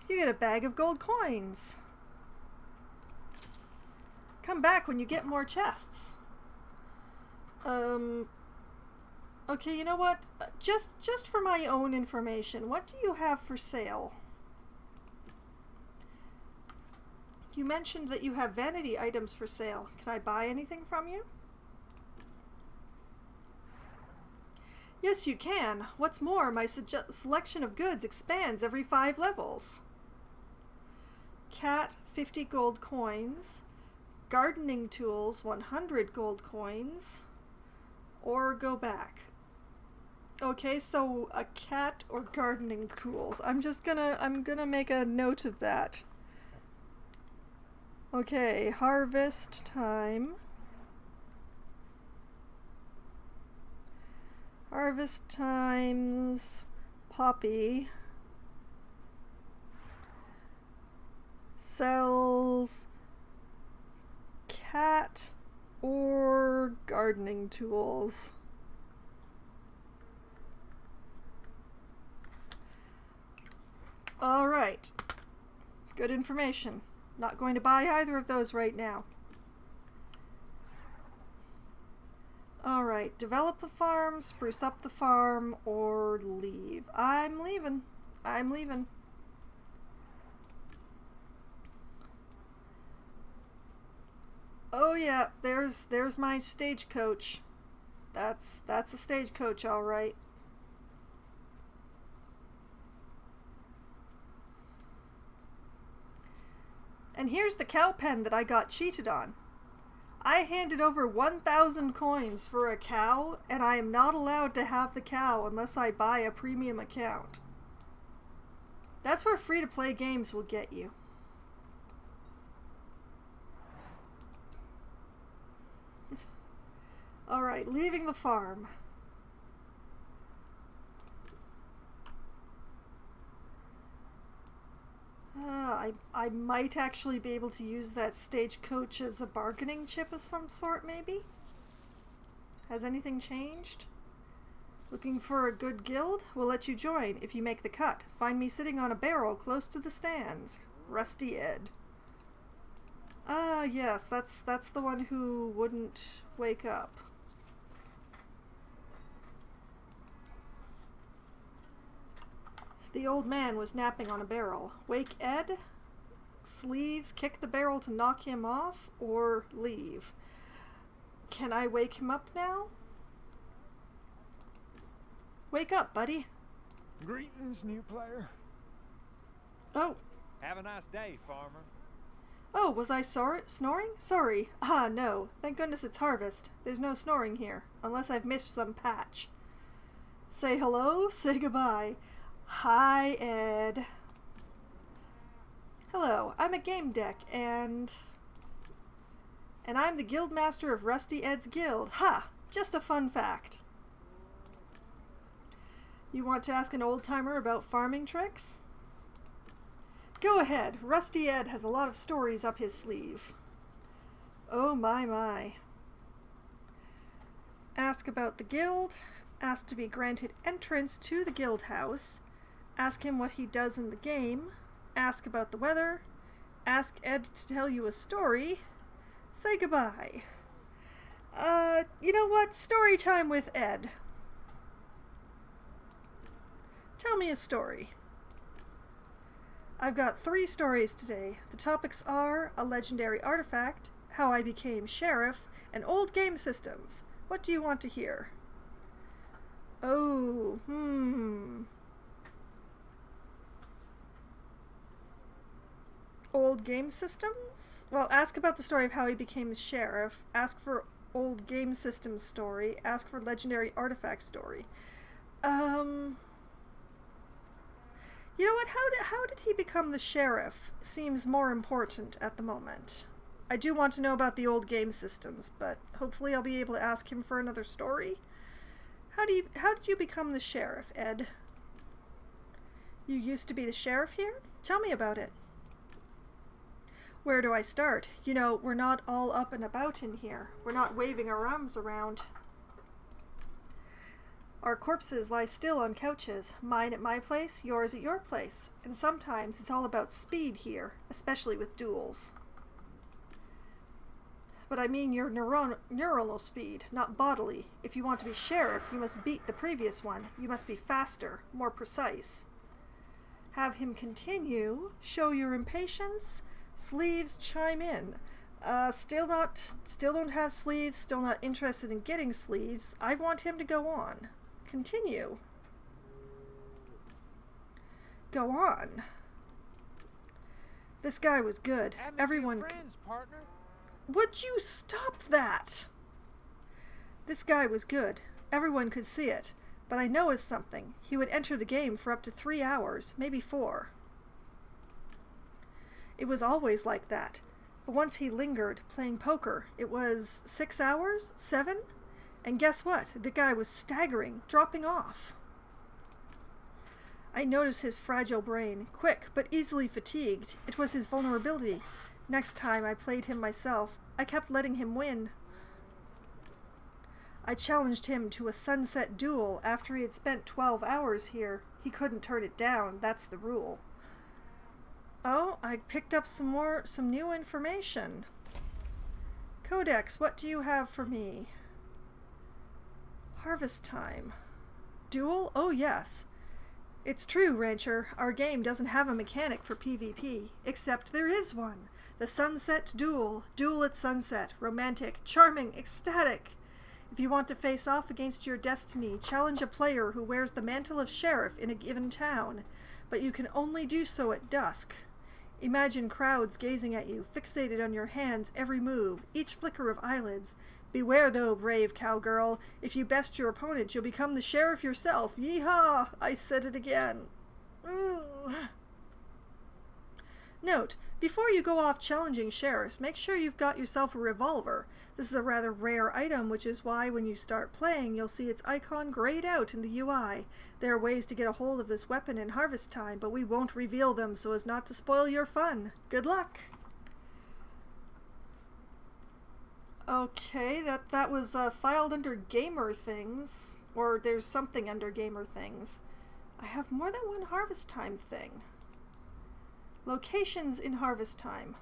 S1: You get a bag of gold coins. Come back when you get more chests. Okay, you know what? Just for my own information, what do you have for sale? You mentioned that you have vanity items for sale. Can I buy anything from you? Yes, you can. What's more, my selection of goods expands every 5 levels. Cat, 50 gold coins. Gardening tools, 100 gold coins. Or go back. Okay, so a cat or gardening tools. I'm gonna make a note of that. Okay, harvest time. Harvest times Poppy sells cat or gardening tools. All right. Good information. Not going to buy either of those right now. Alright, develop a farm, spruce up the farm, or leave. I'm leaving. I'm leaving. Oh yeah, there's my stagecoach. That's a stagecoach, alright. And here's the cow pen that I got cheated on. I handed over 1,000 coins for a cow, and I am not allowed to have the cow unless I buy a premium account. That's where free-to-play games will get you. Alright, leaving the farm. I might actually be able to use that stagecoach as a bargaining chip of some sort, maybe? Has anything changed? Looking for a good guild? We'll let you join if you make the cut. Find me sitting on a barrel close to the stands. Rusty Ed. Ah, yes, that's the one who wouldn't wake up. The old man was napping on a barrel. Wake Ed? Sleeves, kick the barrel to knock him off, or leave? Can I wake him up now? Wake up, buddy.
S3: Greetings, new player.
S1: Oh.
S3: Have a nice day, farmer.
S1: Oh, was I snoring? Sorry. Ah, no. Thank goodness it's harvest. There's no snoring here, unless I've missed some patch. Say hello, say goodbye. Hi, Ed. Hello, I'm at Gamedec, and I'm the guildmaster of Rusty Ed's guild. Ha! Just a fun fact. You want to ask an old-timer about farming tricks? Go ahead. Rusty Ed has a lot of stories up his sleeve. Oh my my. Ask about the guild. Ask to be granted entrance to the guild house. Ask him what he does in the game. Ask about the weather. Ask Ed to tell you a story. Say goodbye. You know what? Story time with Ed. Tell me a story. I've got 3 stories today. The topics are a legendary artifact, how I became sheriff, and old game systems. What do you want to hear? Oh, Old game systems? Well, ask about the story of how he became sheriff, ask for old game systems story, ask for legendary artifact story. You know what? How did he become the sheriff? Seems more important at the moment. I do want to know about the old game systems, but hopefully I'll be able to ask him for another story. How did you become the sheriff, Ed? You used to be the sheriff here? Tell me about it. Where do I start? You know, we're not all up and about in here. We're not waving our arms around. Our corpses lie still on couches, mine at my place, yours at your place, and sometimes it's all about speed here, especially with duels. But I mean your neuronal speed, not bodily. If you want to be sheriff, you must beat the previous one. You must be faster, more precise. Have him continue, show your impatience, sleeves chime in. Still don't have sleeves, still not interested in getting sleeves. I want him to go on. Continue. Go on. This guy was good. Everyone.
S3: Friends, partner.
S1: Would you stop that? This guy was good. Everyone could see it. But I know it's something. He would enter the game for up to 3 hours, maybe 4. It was always like that. But once he lingered, playing poker, it was 6 hours? 7? And guess what? The guy was staggering, dropping off. I noticed his fragile brain, quick but easily fatigued. It was his vulnerability. Next time I played him myself, I kept letting him win. I challenged him to a sunset duel after he had spent 12 hours here. He couldn't turn it down, that's the rule. Oh, I picked up some new information. Codex, what do you have for me? Harvest time. Duel? Oh yes. It's true, Rancher. Our game doesn't have a mechanic for PvP, except there is one. The Sunset Duel. Duel at sunset. Romantic, charming, ecstatic. If you want to face off against your destiny, challenge a player who wears the mantle of sheriff in a given town. But you can only do so at dusk. Imagine crowds gazing at you, fixated on your hands' every move, each flicker of eyelids. Beware, though, brave cowgirl. If you best your opponent, you'll become the sheriff yourself. Yeehaw! I said it again. Note, before you go off challenging sheriffs, make sure you've got yourself a revolver. This is a rather rare item, which is why when you start playing, you'll see its icon grayed out in the UI. There are ways to get a hold of this weapon in Harvest Time, but we won't reveal them so as not to spoil your fun. Good luck! Okay, that was filed under Gamer Things, or there's something under Gamer Things. I have more than one Harvest Time thing. Locations in Harvest Time.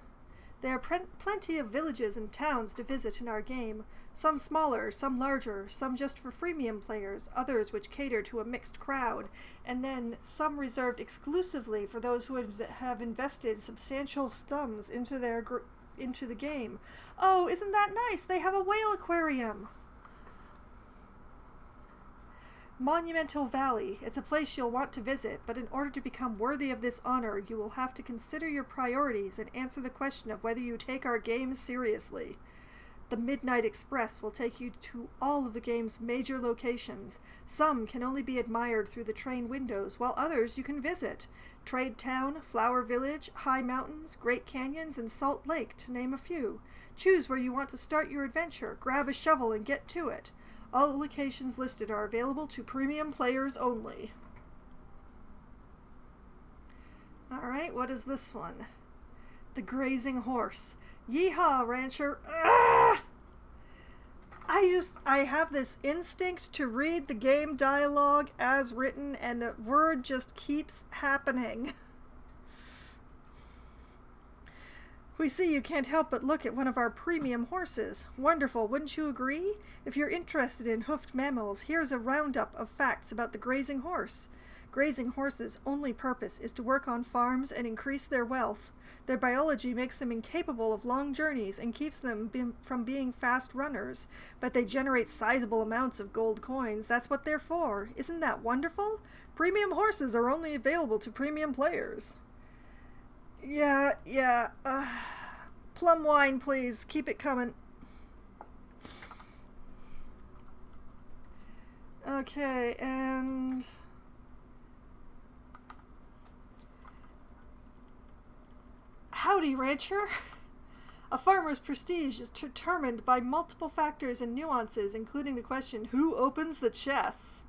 S1: There are plenty of villages and towns to visit in our game, some smaller, some larger, some just for freemium players, others which cater to a mixed crowd, and then some reserved exclusively for those who have invested substantial sums into the game. Oh, isn't that nice? They have a whale aquarium! Monumental Valley. It's a place you'll want to visit, but in order to become worthy of this honor, you will have to consider your priorities and answer the question of whether you take our game seriously. The Midnight Express will take you to all of the game's major locations. Some can only be admired through the train windows, while others you can visit. Trade Town, Flower Village, High Mountains, Great Canyons, and Salt Lake, to name a few. Choose where you want to start your adventure, grab a shovel, and get to it. All the locations listed are available to premium players only. Alright, what is this one? The Grazing Horse. Yeehaw, Rancher! Ah! I have this instinct to read the game dialogue as written, and the word just keeps happening. We see you can't help but look at one of our premium horses. Wonderful, wouldn't you agree? If you're interested in hoofed mammals, here's a roundup of facts about the grazing horse. Grazing horses' only purpose is to work on farms and increase their wealth. Their biology makes them incapable of long journeys and keeps them from being fast runners, but they generate sizable amounts of gold coins. That's what they're for. Isn't that wonderful? Premium horses are only available to premium players. Yeah. Plum wine, please. Keep it coming. Okay, and... Howdy, rancher. A farmer's prestige is determined by multiple factors and nuances, including the question, who opens the chests?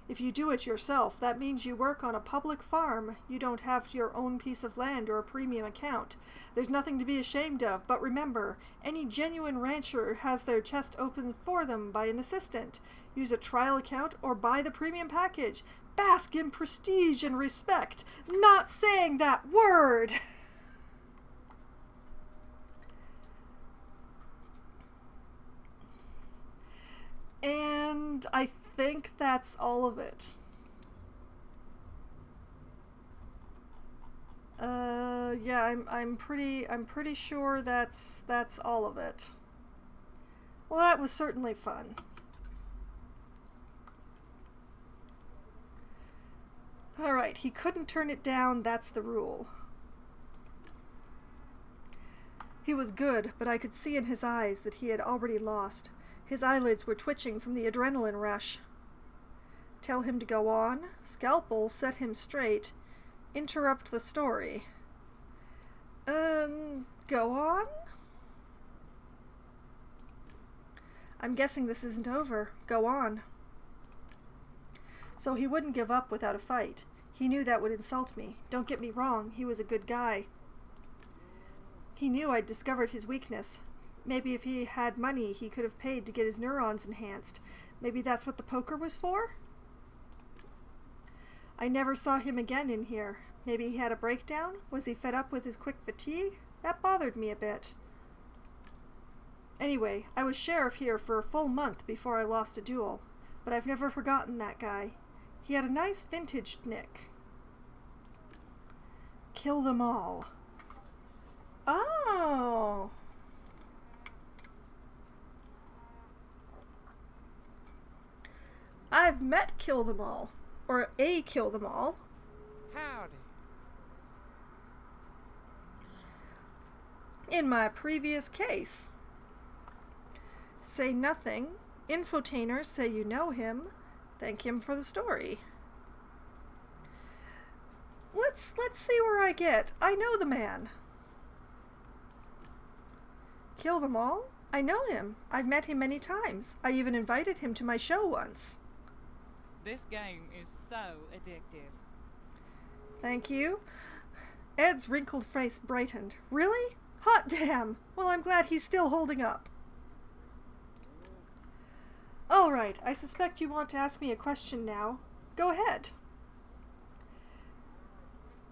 S1: If you do it yourself, that means you work on a public farm. You don't have your own piece of land or a premium account. There's nothing to be ashamed of, but remember, any genuine rancher has their chest opened for them by an assistant. Use a trial account or buy the premium package. Bask in prestige and respect. Not saying that word! And I think that's all of it. Yeah, I'm pretty sure that's all of it. Well, that was certainly fun. All right, he couldn't turn it down, that's the rule. He was good, but I could see in his eyes that he had already lost. His eyelids were twitching from the adrenaline rush. Tell him to go on. Scalpel set him straight. Interrupt the story. Go on? I'm guessing this isn't over. Go on. So he wouldn't give up without a fight. He knew that would insult me. Don't get me wrong, he was a good guy. He knew I'd discovered his weakness. Maybe if he had money, he could have paid to get his neurons enhanced. Maybe that's what the poker was for? I never saw him again in here. Maybe he had a breakdown? Was he fed up with his quick fatigue? That bothered me a bit. Anyway, I was sheriff here for a full month before I lost a duel. But I've never forgotten that guy. He had a nice vintage nick. Kill them all. Oh! I've met Kill Them All. Or a Kill Them All.
S3: Howdy.
S1: In my previous case. Say nothing. Infotainers say you know him. Thank him for the story. Let's see where I get. I know the man. Kill Them All? I know him. I've met him many times. I even invited him to my show once.
S4: This game is so addictive.
S1: Thank you. Ed's wrinkled face brightened. Really? Hot damn! Well, I'm glad he's still holding up. All right, I suspect you want to ask me a question now. Go ahead.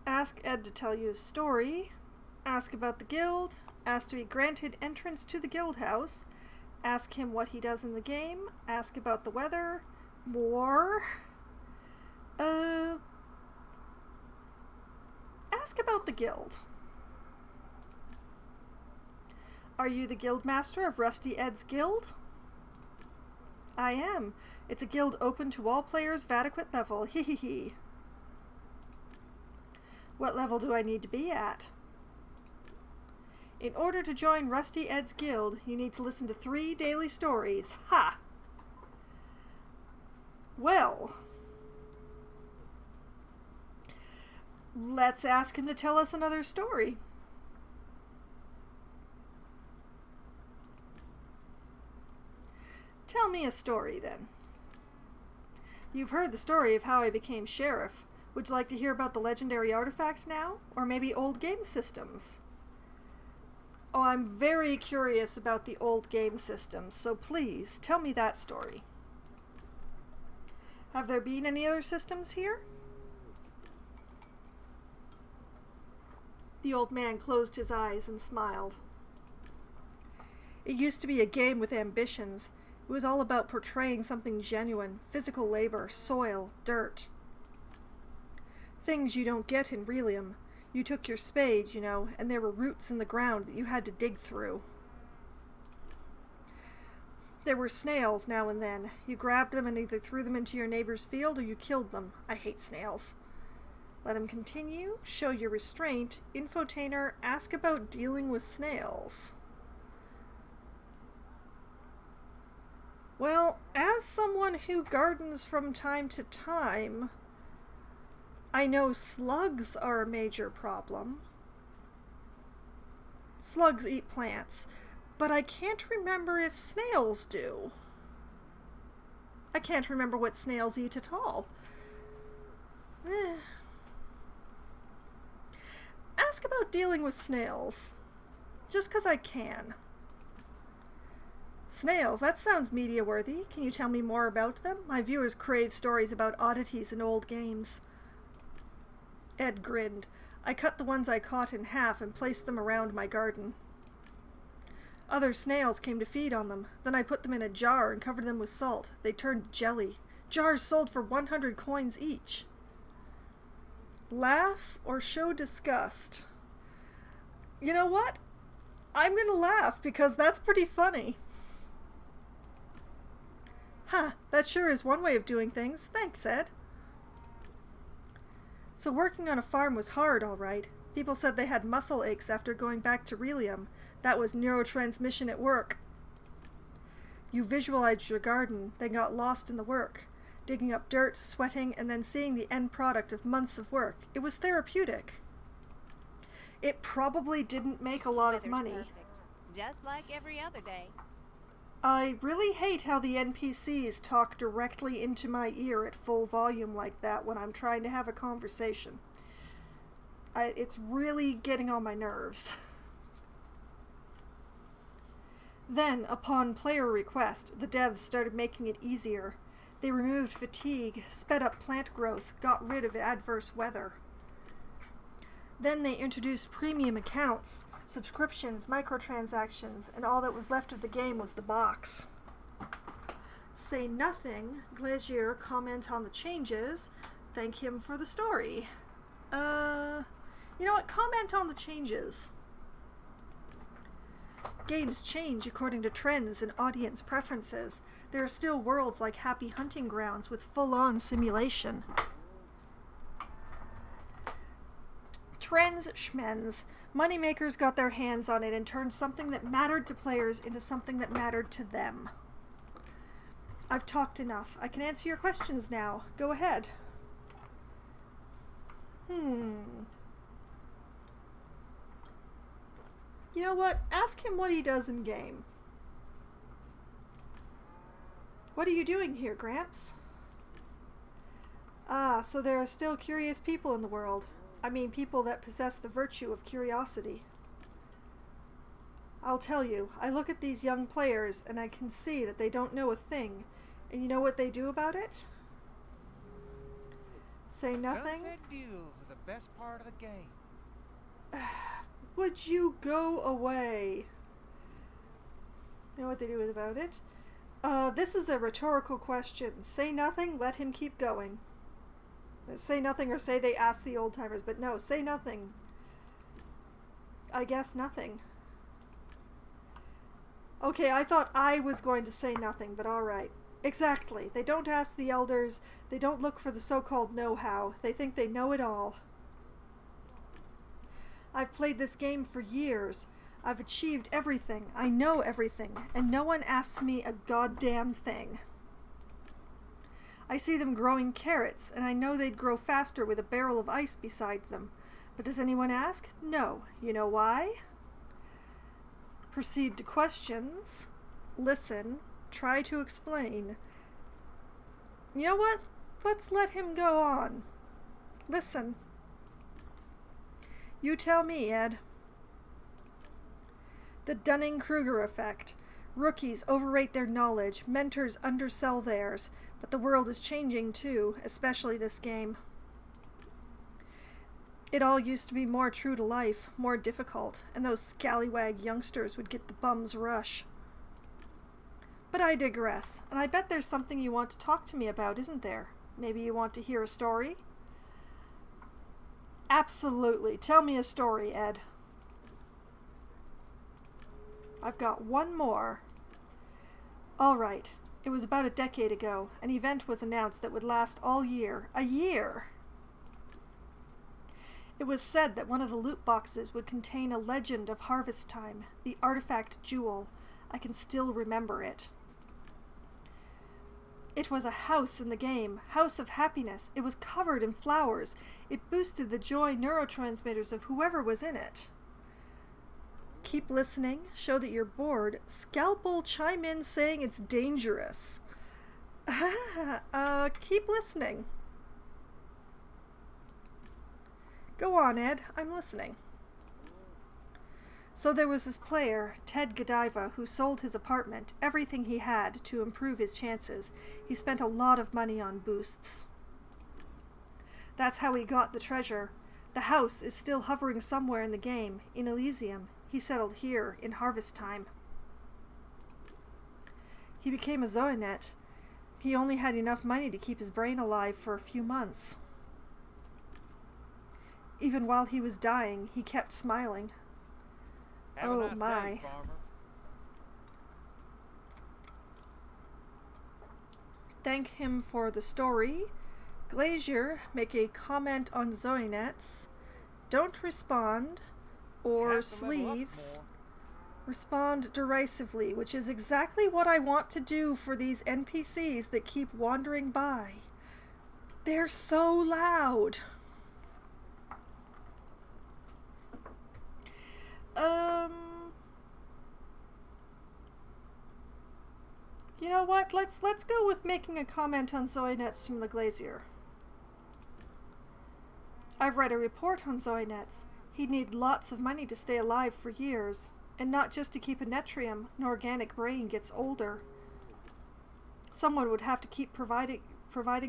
S1: Ask Ed to tell you a story. Ask about the guild. Ask to be granted entrance to the guild house. Ask him what he does in the game. Ask about the weather. More. Ask about the guild. Are you the guild master of Rusty Ed's guild? I am. It's a guild open to all players of adequate level. Hee hee hee. What level do I need to be at? In order to join Rusty Ed's guild, you need to listen to 3 daily stories. Ha! Well, let's ask him to tell us another story. Tell me a story, then. You've heard the story of how I became sheriff. Would you like to hear about the legendary artifact now? Or maybe old game systems? Oh, I'm very curious about the old game systems, so please, tell me that story. Have there been any other systems here? The old man closed his eyes and smiled. It used to be a game with ambitions. It was all about portraying something genuine, physical labor, soil, dirt. things you don't get in Relium. You took your spade, you know, and there were roots in the ground that you had to dig through. There were snails now and then. You grabbed them and either threw them into your neighbor's field or you killed them. I hate snails. Let him continue. Show your restraint. Infotainer, ask about dealing with snails. Well, as someone who gardens from time to time, I know slugs are a major problem. Slugs eat plants, but I can't remember if snails do. I can't remember what snails eat at all. Ask about dealing with snails, just 'cause I can. Snails, that sounds media-worthy. Can you tell me more about them? My viewers crave stories about oddities in old games. Ed grinned. I cut the ones I caught in half and placed them around my garden. Other snails came to feed on them. Then I put them in a jar and covered them with salt. They turned jelly. Jars sold for 100 coins each. Laugh or show disgust? You know what? I'm gonna laugh because that's pretty funny. Huh, that sure is one way of doing things. Thanks, Ed. So working on a farm was hard, all right. People said they had muscle aches after going back to Relium. That was neurotransmission at work. You visualized your garden, then got lost in the work. Digging up dirt, sweating, and then seeing the end product of months of work. It was therapeutic. It probably didn't make a lot of money.
S5: Perfect. Just like every other day.
S1: I really hate how the NPCs talk directly into my ear at full volume like that when I'm trying to have a conversation. It's really getting on my nerves. Then, upon player request, the devs started making it easier. They removed fatigue, sped up plant growth, got rid of adverse weather. Then they introduced premium accounts, subscriptions, microtransactions, and all that was left of the game was the box. Say nothing. Glazier comment on the changes. Thank him for the story. You know what? Comment on the changes. Games change according to trends and audience preferences. There are still worlds like Happy Hunting Grounds with full-on simulation. Trends, schmens. Moneymakers got their hands on it and turned something that mattered to players into something that mattered to them. I've talked enough. I can answer your questions now. Go ahead. You know what? Ask him what he does in game. What are you doing here, Gramps? Ah, so there are still curious people in the world. I mean, people that possess the virtue of curiosity. I'll tell you, I look at these young players and I can see that they don't know a thing. And you know what they do about it? Say nothing?
S3: Sunset views are the best part of the game.
S1: Would you go away? You know what they do about it? This is a rhetorical question. Say nothing, let him keep going. Say nothing or say they ask the old timers, but no, say nothing. I guess nothing. Okay, I thought I was going to say nothing, but alright. Exactly. They don't ask the elders. They don't look for the so-called know-how. They think they know it all. I've played this game for years. I've achieved everything. I know everything. And no one asks me a goddamn thing. I see them growing carrots, and I know they'd grow faster with a barrel of ice beside them. But does anyone ask? No. You know why? Proceed to questions. Listen. Try to explain. You know what? Let's let him go on. Listen. You tell me, Ed. The Dunning-Kruger effect. Rookies overrate their knowledge, mentors undersell theirs, but the world is changing too, especially this game. It all used to be more true to life, more difficult, and those scallywag youngsters would get the bum's rush. But I digress, and I bet there's something you want to talk to me about, isn't there? Maybe you want to hear a story? Absolutely. Tell me a story, Ed. I've got one more. All right. It was about a decade ago. An event was announced that would last all year. A year! It was said that one of the loot boxes would contain a legend of harvest time, the artifact jewel. I can still remember it. It was a house in the game, House of Happiness. It was covered in flowers. It boosted the joy neurotransmitters of whoever was in it. Keep listening, show that you're bored. Scalpel chime in saying it's dangerous. Keep listening. Go on, Ed. I'm listening. So there was this player, Ted Godiva, who sold his apartment, everything he had, to improve his chances. He spent a lot of money on boosts. That's how he got the treasure. The house is still hovering somewhere in the game, in Elysium. He settled here, in harvest time. He became a Zoinet. He only had enough money to keep his brain alive for a few months. Even while he was dying, he kept smiling.
S3: Have
S1: Oh
S3: a nice
S1: my.
S3: day, farmer.
S1: Thank him for the story. Glazier, make a comment on Zoinets. Don't respond.
S3: You
S1: Or
S3: have to level up
S1: sleeves.
S3: more.
S1: Respond derisively, which is exactly what I want to do for these NPCs that keep wandering by. They're so loud. You know what? Let's go with making a comment on Zoinets from the Glazier. I've read a report on Zoinets. He'd need lots of money to stay alive for years, and not just to keep a netrium. An organic brain gets older. Someone would have to keep providing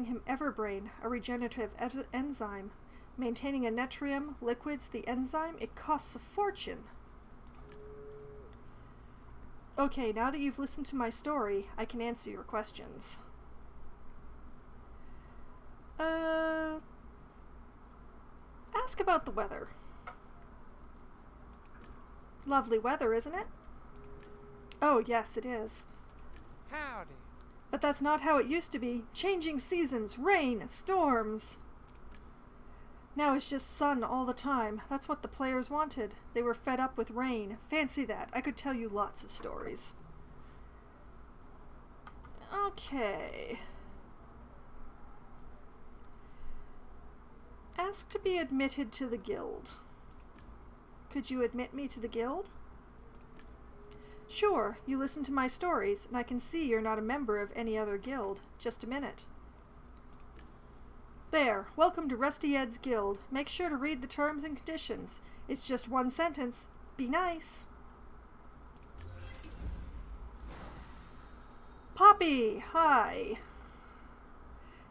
S1: him Everbrain, a regenerative enzyme. Maintaining a netrium liquids the enzyme. It costs a fortune. Okay, now that you've listened to my story, I can answer your questions. Ask about the weather. Lovely weather, isn't it? Oh, yes, it is.
S3: Howdy.
S1: But that's not how it used to be. Changing seasons, rain, storms. Now it's just sun all the time. That's what the players wanted. They were fed up with rain. Fancy that. I could tell you lots of stories. Okay. Ask to be admitted to the guild. Could you admit me to the guild? Sure, you listen to my stories, and I can see you're not a member of any other guild. Just a minute. There, welcome to Rusty Ed's Guild. Make sure to read the terms and conditions. It's just one sentence. Be nice. Poppy, hi.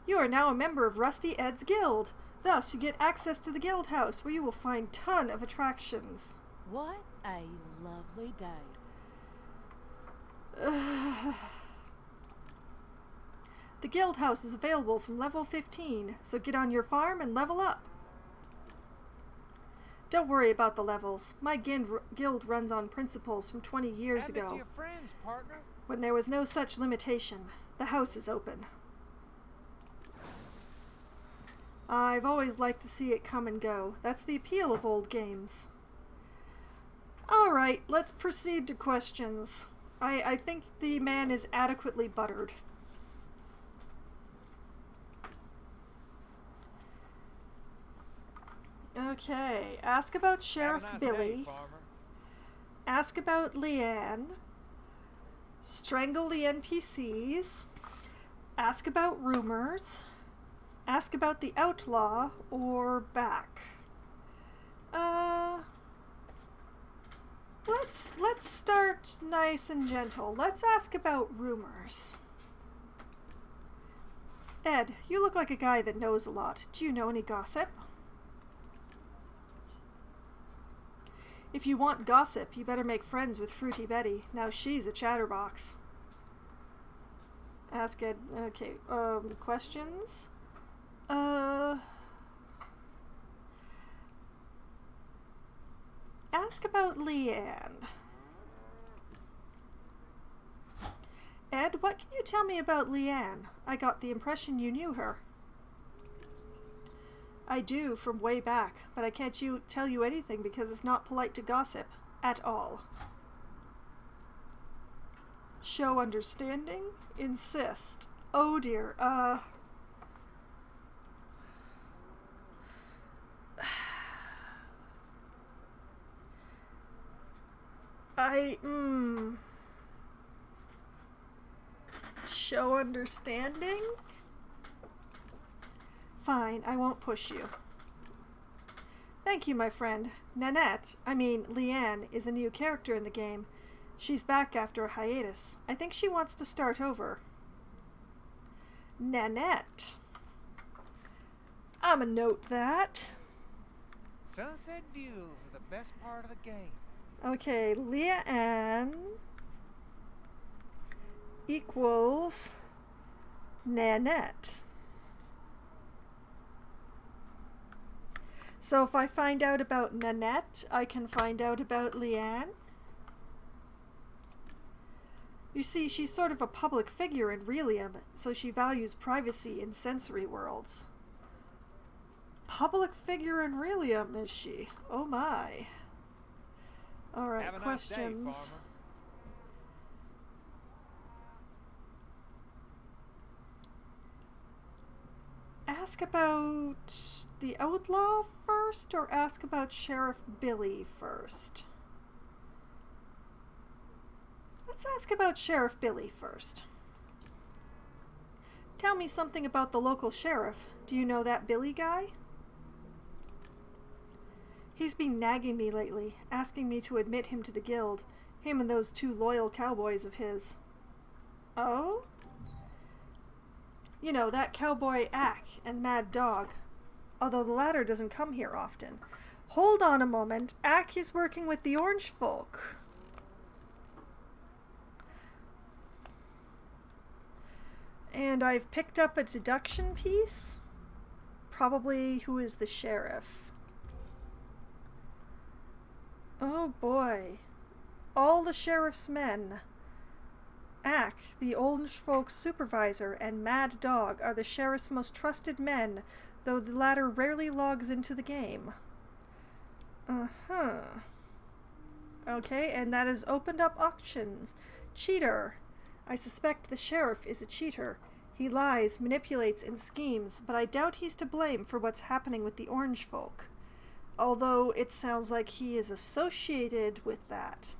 S1: You are now a member of Rusty Ed's Guild. Thus, you get access to the guild house, where you will find ton of attractions.
S5: What a lovely day.
S1: The guild house is available from level 15, so get on your farm and level up. Don't worry about the levels. My guild runs on principles from 20 years
S3: Add me to
S1: ago,
S3: your friends, partner.
S1: when there was no such limitation. The house is open. I've always liked to see it come and go. That's the appeal of old games. Alright, let's proceed to questions. I think the man is adequately buttered. Okay, ask about Sheriff
S3: Have a nice
S1: Billy.
S3: day, farmer.
S1: Ask about Leanne. Strangle the NPCs. Ask about rumors. Ask about the Outlaw, or back. Let's start nice and gentle. Let's ask about rumors. Ed, you look like a guy that knows a lot. Do you know any gossip? If you want gossip, you better make friends with Fruity Betty. Now she's a chatterbox. Ask Ed. Okay, questions? Ask about Leanne. Ed, what can you tell me about Leanne? I got the impression you knew her. I do, from way back, but I can't tell you anything because it's not polite to gossip. At all. Show understanding? Insist. Oh dear, Show understanding? Fine, I won't push you. Thank you, my friend. Leanne, is a new character in the game. She's back after a hiatus. I think she wants to start over. Nanette. I'ma note that.
S3: Sunset views are the best part of the game.
S1: Okay, Leanne equals Nanette. So if I find out about Nanette, I can find out about Leanne. You see, she's sort of a public figure in Relium, so she values privacy in sensory worlds. Public figure in Relium, is she? Oh my. Alright,
S3: Have a
S1: questions.
S3: nice day, farmer.
S1: Ask about the Outlaw first, or ask about Sheriff Billy first? Let's ask about Sheriff Billy first. Tell me something about the local sheriff. Do you know that Billy guy? He's been nagging me lately, asking me to admit him to the guild. Him and those two loyal cowboys of his. Oh? You know, that cowboy Ack and Mad Dog. Although the latter doesn't come here often. Hold on a moment. Ack is working with the Orange Folk. And I've picked up a deduction piece. Probably who is the sheriff. Oh boy. All the sheriff's men. Ack, the Orange Folk's supervisor, and Mad Dog are the sheriff's most trusted men, though the latter rarely logs into the game. Okay, and that has opened up auctions. Cheater. I suspect the sheriff is a cheater. He lies, manipulates, and schemes, but I doubt he's to blame for what's happening with the Orange Folk. Although it sounds like he is associated with that.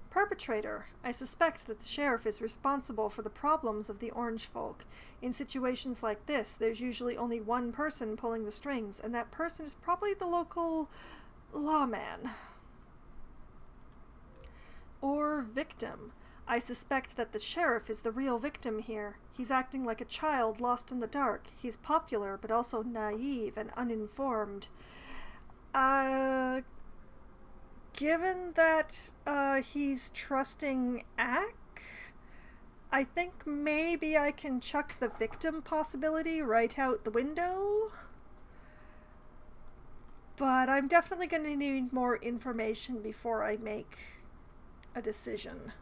S1: Perpetrator. I suspect that the sheriff is responsible for the problems of the Orange Folk. In situations like this, there's usually only one person pulling the strings, and that person is probably the local lawman. Or victim. I suspect that the sheriff is the real victim here. He's acting like a child lost in the dark. He's popular, but also naive and uninformed. Given that he's trusting Ack, I think maybe I can chuck the victim possibility right out the window. But I'm definitely going to need more information before I make a decision.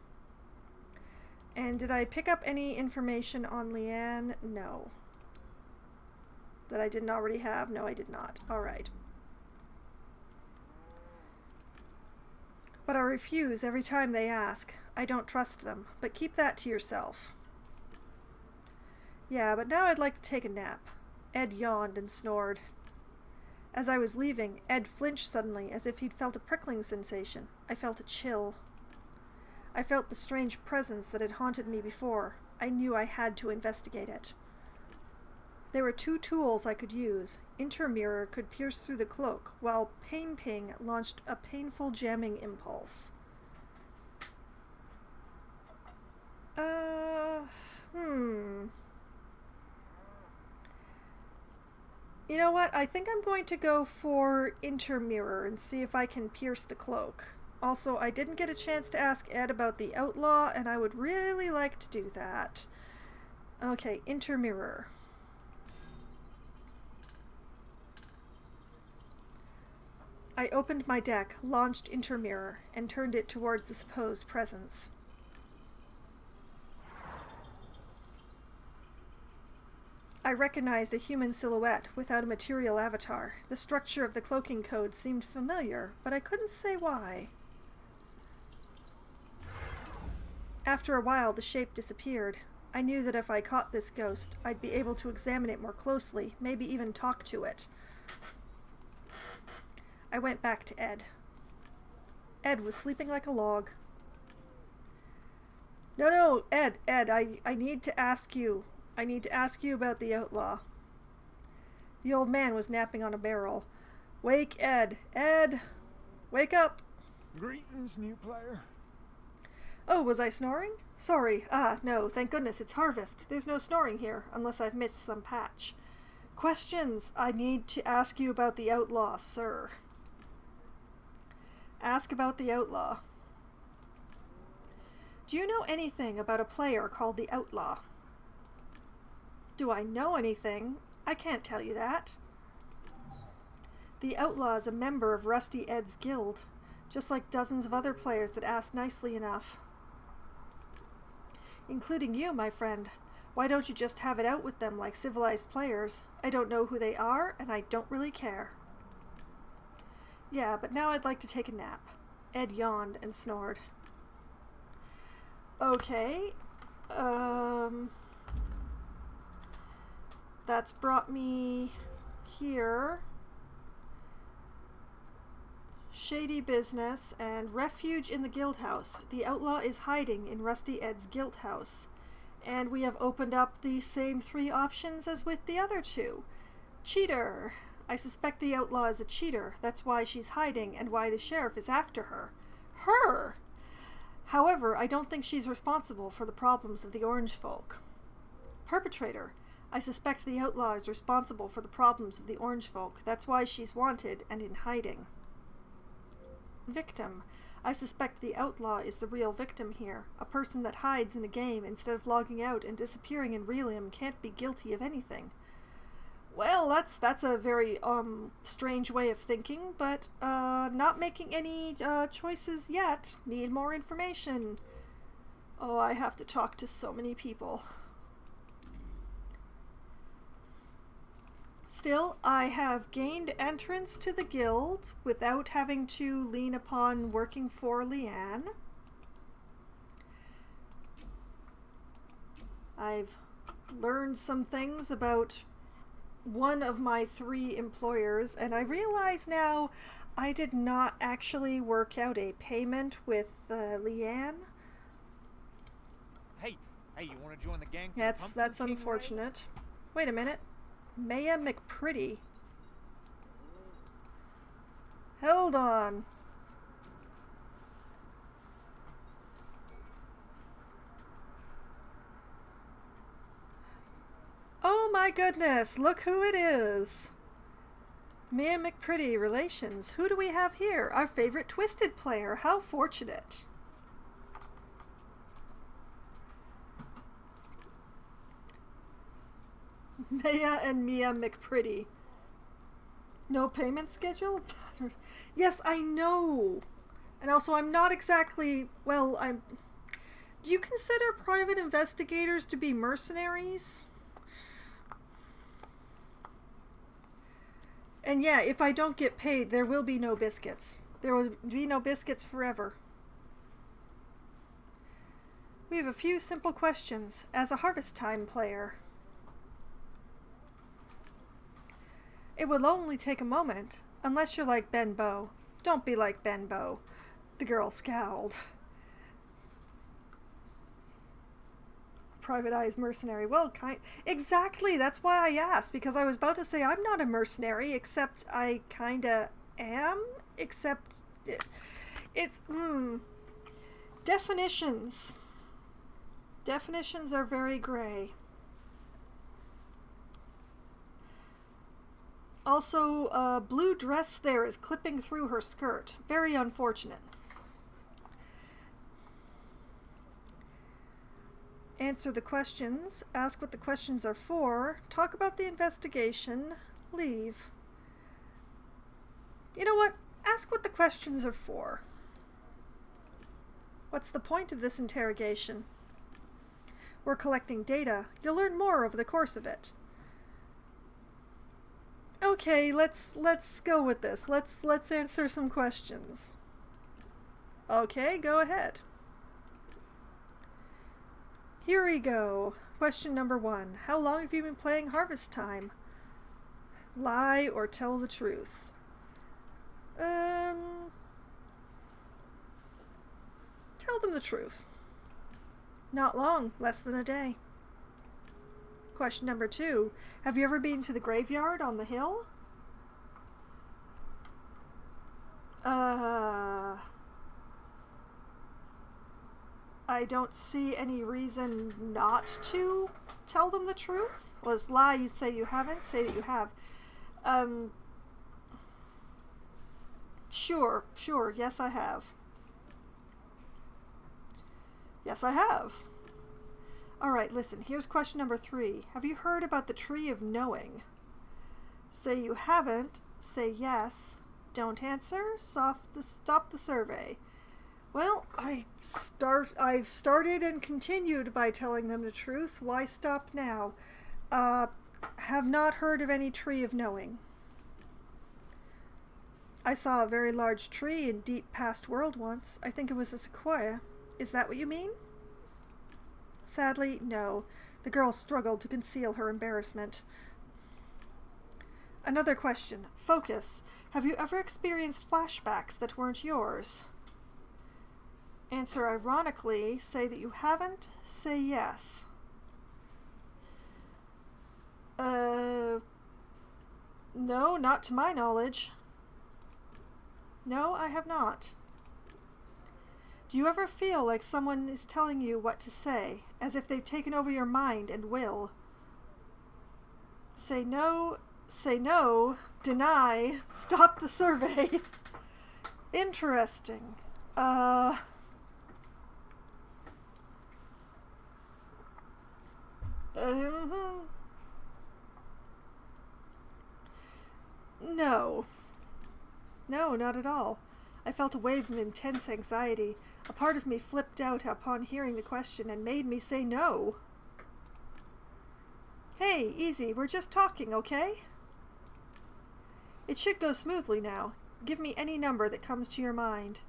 S1: And did I pick up any information on Leanne? No. That I didn't already have? No, I did not. Alright. But I refuse every time they ask. I don't trust them, but keep that to yourself. Yeah, but now I'd like to take a nap. Ed yawned and snored. As I was leaving, Ed flinched suddenly, as if he'd felt a prickling sensation. I felt a chill. I felt the strange presence that had haunted me before. I knew I had to investigate it. There were two tools I could use. Intermirror could pierce through the cloak, while Pain Ping launched a painful jamming impulse. You know what? I think I'm going to go for Intermirror and see if I can pierce the cloak. Also, I didn't get a chance to ask Ed about the Outlaw, and I would really like to do that. Okay, Intermirror. I opened my deck, launched Intermirror, and turned it towards the supposed presence. I recognized a human silhouette without a material avatar. The structure of the cloaking code seemed familiar, but I couldn't say why. After a while, the shape disappeared. I knew that if I caught this ghost, I'd be able to examine it more closely, maybe even talk to it. I went back to Ed. Ed was sleeping like a log. No, Ed, I need to ask you. I need to ask you about the Outlaw. The old man was napping on a barrel. Wake Ed. Ed! Wake up!
S2: Greetings, new player.
S1: Oh, was I snoring? Sorry. No, thank goodness, it's harvest. There's no snoring here, unless I've missed some patch. Questions. I need to ask you about the Outlaw, sir. Ask about the Outlaw. Do you know anything about a player called the Outlaw? Do I know anything? I can't tell you that. The Outlaw is a member of Rusty Ed's guild, just like dozens of other players that ask nicely enough. Including you, my friend. Why don't you just have it out with them like civilized players? I don't know who they are, and I don't really care. Yeah, but now I'd like to take a nap. Ed yawned and snored. Okay. That's brought me here. Shady business and refuge in the guild house. The Outlaw is hiding in Rusty Ed's guild house. And we have opened up the same 3 options as with the other 2. Cheater. I suspect the Outlaw is a cheater. That's why she's hiding and why the sheriff is after her. Her! However, I don't think she's responsible for the problems of the Orange folk. Perpetrator. I suspect the Outlaw is responsible for the problems of the Orange folk. That's why she's wanted and in hiding. Victim. I suspect the Outlaw is the real victim here. A person that hides in a game instead of logging out and disappearing in Relium can't be guilty of anything. Well, that's a very strange way of thinking, but not making any choices yet. Need more information. Oh, I have to talk to so many people. Still, I have gained entrance to the guild without having to lean upon working for Leanne. I've learned some things about one of my 3 employers, and I realize now I did not actually work out a payment with Leanne.
S3: Hey, you want to join the gang?
S1: That's unfortunate. Wait a minute. Maya McPretty. Hold on. Oh my goodness, look who it is. Mia McPretty relations. Who do we have here? Our favorite Twisted player. How fortunate. Maya and Mia McPretty. No payment schedule? Yes, I know. And also, I'm not exactly... Well, I'm... Do you consider private investigators to be mercenaries? And yeah, if I don't get paid, there will be no biscuits. There will be no biscuits forever. We have a few simple questions as a Harvest Time player. It will only take a moment, unless you're like Ben Bow. Don't be like Ben Bow. The girl scowled. Privatized mercenary. Well, exactly. That's why I asked, because I was about to say I'm not a mercenary, except I kinda am. Except it's definitions. Definitions are very gray. Also, a blue dress there is clipping through her skirt. Very unfortunate. Answer the questions, ask what the questions are for, talk about the investigation, leave. You know what? Ask what the questions are for. What's the point of this interrogation? We're collecting data. You'll learn more over the course of it. Okay, let's go with this. Let's answer some questions. Okay, go ahead. Here we go. Question number 1. How long have you been playing Harvest Time? Lie or tell the truth? Tell them the truth. Not long, less than a day. Question number 2. Have you ever been to the graveyard on the hill? I don't see any reason not to tell them the truth. Was lie, you say you haven't, say that you have. Sure, yes I have. Yes I have. Alright, listen, here's question number 3. Have you heard about the Tree of Knowing? Say you haven't, say yes. Don't answer, stop the survey. Well, I've started and continued by telling them the truth. Why stop now? Have not heard of any Tree of Knowing. I saw a very large tree in deep past world once. I think it was a sequoia. Is that what you mean? Sadly, no. The girl struggled to conceal her embarrassment. Another question. Focus. Have you ever experienced flashbacks that weren't yours? Answer ironically. Say that you haven't. Say yes. No, not to my knowledge. No, I have not. Do you ever feel like someone is telling you what to say, as if they've taken over your mind and will? Say no, deny, stop the survey. Interesting. No. No, not at all. I felt a wave of intense anxiety. A part of me flipped out upon hearing the question and made me say no. Hey, easy, we're just talking, okay? It should go smoothly now. Give me any number that comes to your mind.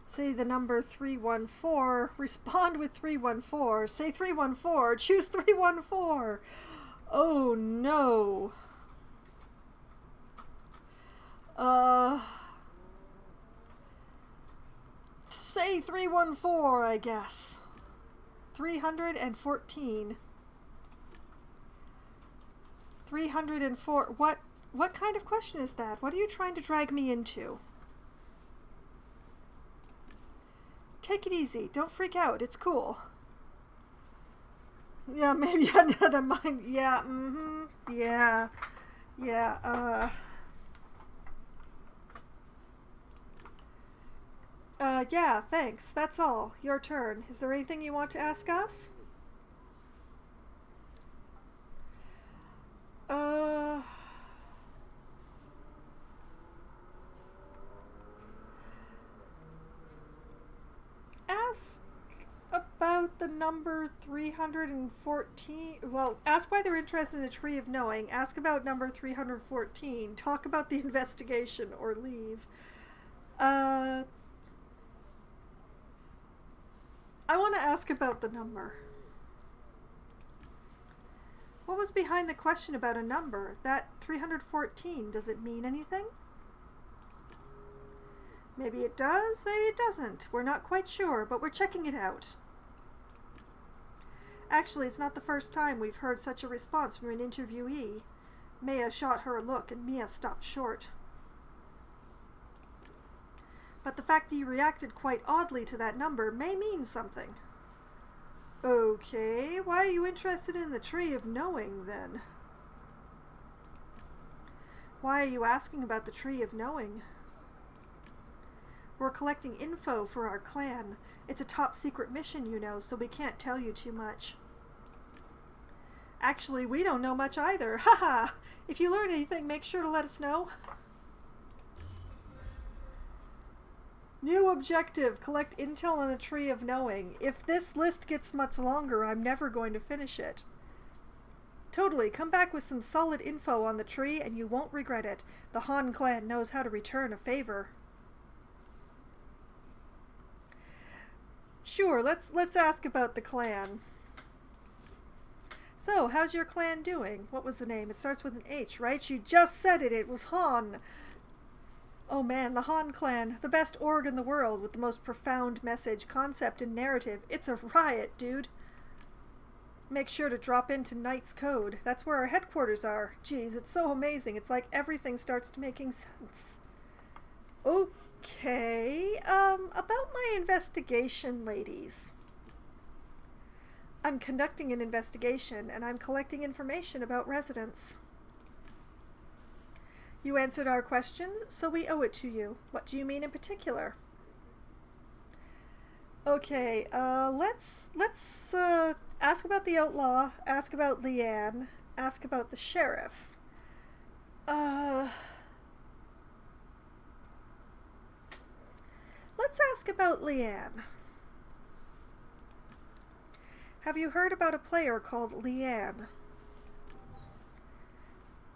S1: Say the number 314. Respond with 314. Say 314. Choose 314. Oh no. Say 314, I guess. 314. 304. What kind of question is that? What are you trying to drag me into? Take it easy. Don't freak out. It's cool. Yeah, maybe another mind. Yeah, Yeah. Yeah, thanks. That's all. Your turn. Is there anything you want to ask us? Ask about the number 314. Well, ask why they're interested in the Tree of Knowing. Ask about number 314. Talk about the investigation or leave. I want to ask about the number. What was behind the question about a number? That 314, does it mean anything? Maybe it does, maybe it doesn't. We're not quite sure, but we're checking it out. Actually, it's not the first time we've heard such a response from an interviewee. Maya shot her a look, and Mia stopped short. But the fact that you reacted quite oddly to that number may mean something. Okay, why are you interested in the Tree of Knowing, then? Why are you asking about the Tree of Knowing? We're collecting info for our clan. It's a top-secret mission, you know, so we can't tell you too much. Actually, we don't know much either. Haha! If you learn anything, make sure to let us know. New objective. Collect intel on the Tree of Knowing. If this list gets much longer, I'm never going to finish it. Totally. Come back with some solid info on the tree and you won't regret it. The Han clan knows how to return a favor. Sure, let's ask about the clan. So, how's your clan doing? What was the name? It starts with an H, right? She just said it. It was Han. Oh man, the Han clan. The best org in the world with the most profound message, concept, and narrative. It's a riot, dude. Make sure to drop into Knight's Code. That's where our headquarters are. Geez, it's so amazing. It's like everything starts to making sense. Okay, about my investigation, ladies. I'm conducting an investigation, and I'm collecting information about residents. You answered our questions, so we owe it to you. What do you mean in particular? Okay, let's ask about the Outlaw, ask about Leanne, ask about the Sheriff. Let's ask about Leanne. Have you heard about a player called Leanne?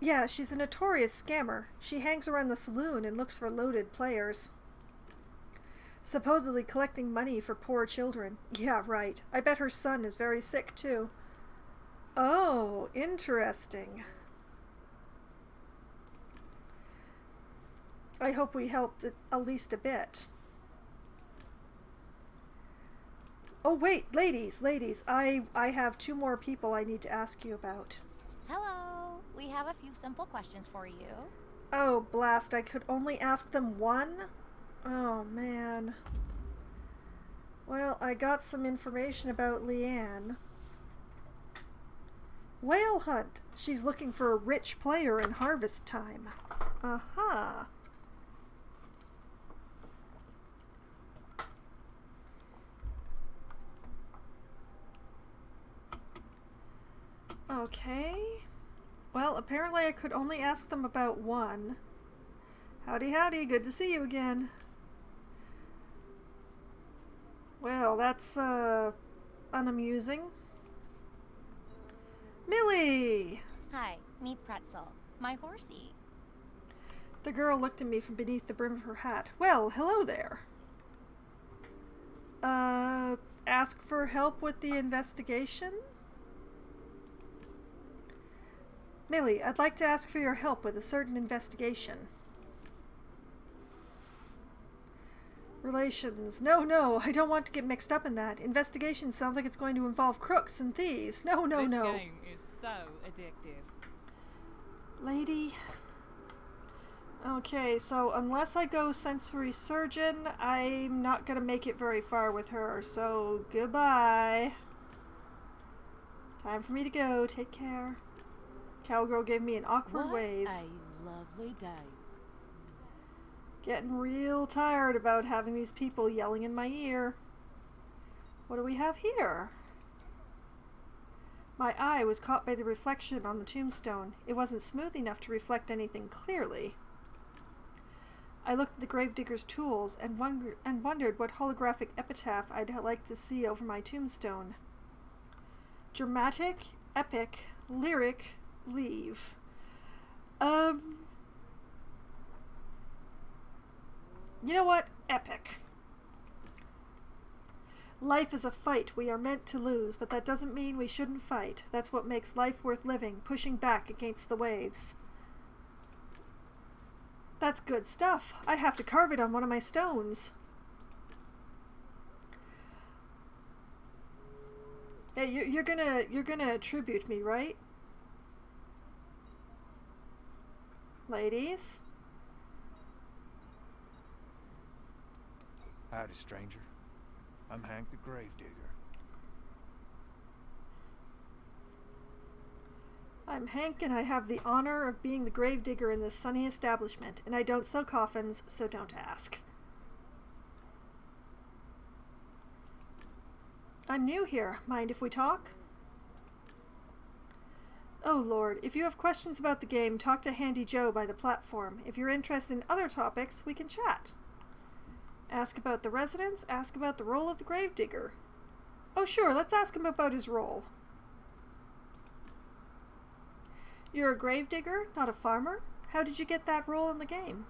S1: Yeah, she's a notorious scammer. She hangs around the saloon and looks for loaded players. Supposedly collecting money for poor children. Yeah, right. I bet her son is very sick, too. Oh, interesting. I hope we helped at least a bit. Oh, wait, ladies. I have 2 more people I need to ask you about.
S6: Hello. We have a few simple questions for you.
S1: Oh, blast. I could only ask them one? Oh, man. Well, I got some information about Leanne. Whale hunt. She's looking for a rich player in harvest time. Aha. Okay. Well, apparently I could only ask them about one. Howdy, howdy. Good to see you again. Well, that's, unamusing. Millie!
S6: Hi, meet Pretzel, my horsey.
S1: The girl looked at me from beneath the brim of her hat. Well, hello there. Ask for help with the investigation? Millie, I'd like to ask for your help with a certain investigation. Relations. No, I don't want to get mixed up in that. Investigation sounds like it's going to involve crooks and thieves. No.
S4: This game is so addictive.
S1: Lady. Okay, so unless I go sensory surgeon, I'm not gonna make it very far with her, so goodbye. Time for me to go. Take care. Cowgirl gave me an awkward wave.
S5: What a lovely day.
S1: Getting real tired about having these people yelling in my ear. What do we have here? My eye was caught by the reflection on the tombstone. It wasn't smooth enough to reflect anything clearly. I looked at the gravedigger's tools and wondered what holographic epitaph I'd like to see over my tombstone. Dramatic, epic, lyric, leave. You know what? Epic. Life is a fight we are meant to lose, but that doesn't mean we shouldn't fight. That's what makes life worth living, pushing back against the waves. That's good stuff. I have to carve it on one of my stones. Hey, you're gonna attribute me, right? Ladies?
S2: Howdy, stranger. I'm Hank the Gravedigger.
S1: I'm Hank, and I have the honor of being the gravedigger in this sunny establishment, and I don't sell coffins, so don't ask. I'm new here. Mind if we talk? Oh Lord, if you have questions about the game, talk to Handy Joe by the platform. If you're interested in other topics, we can chat. Ask about the residents, ask about the role of the gravedigger. Oh sure, let's ask him about his role. You're a gravedigger, not a farmer? How did you get that role in the game?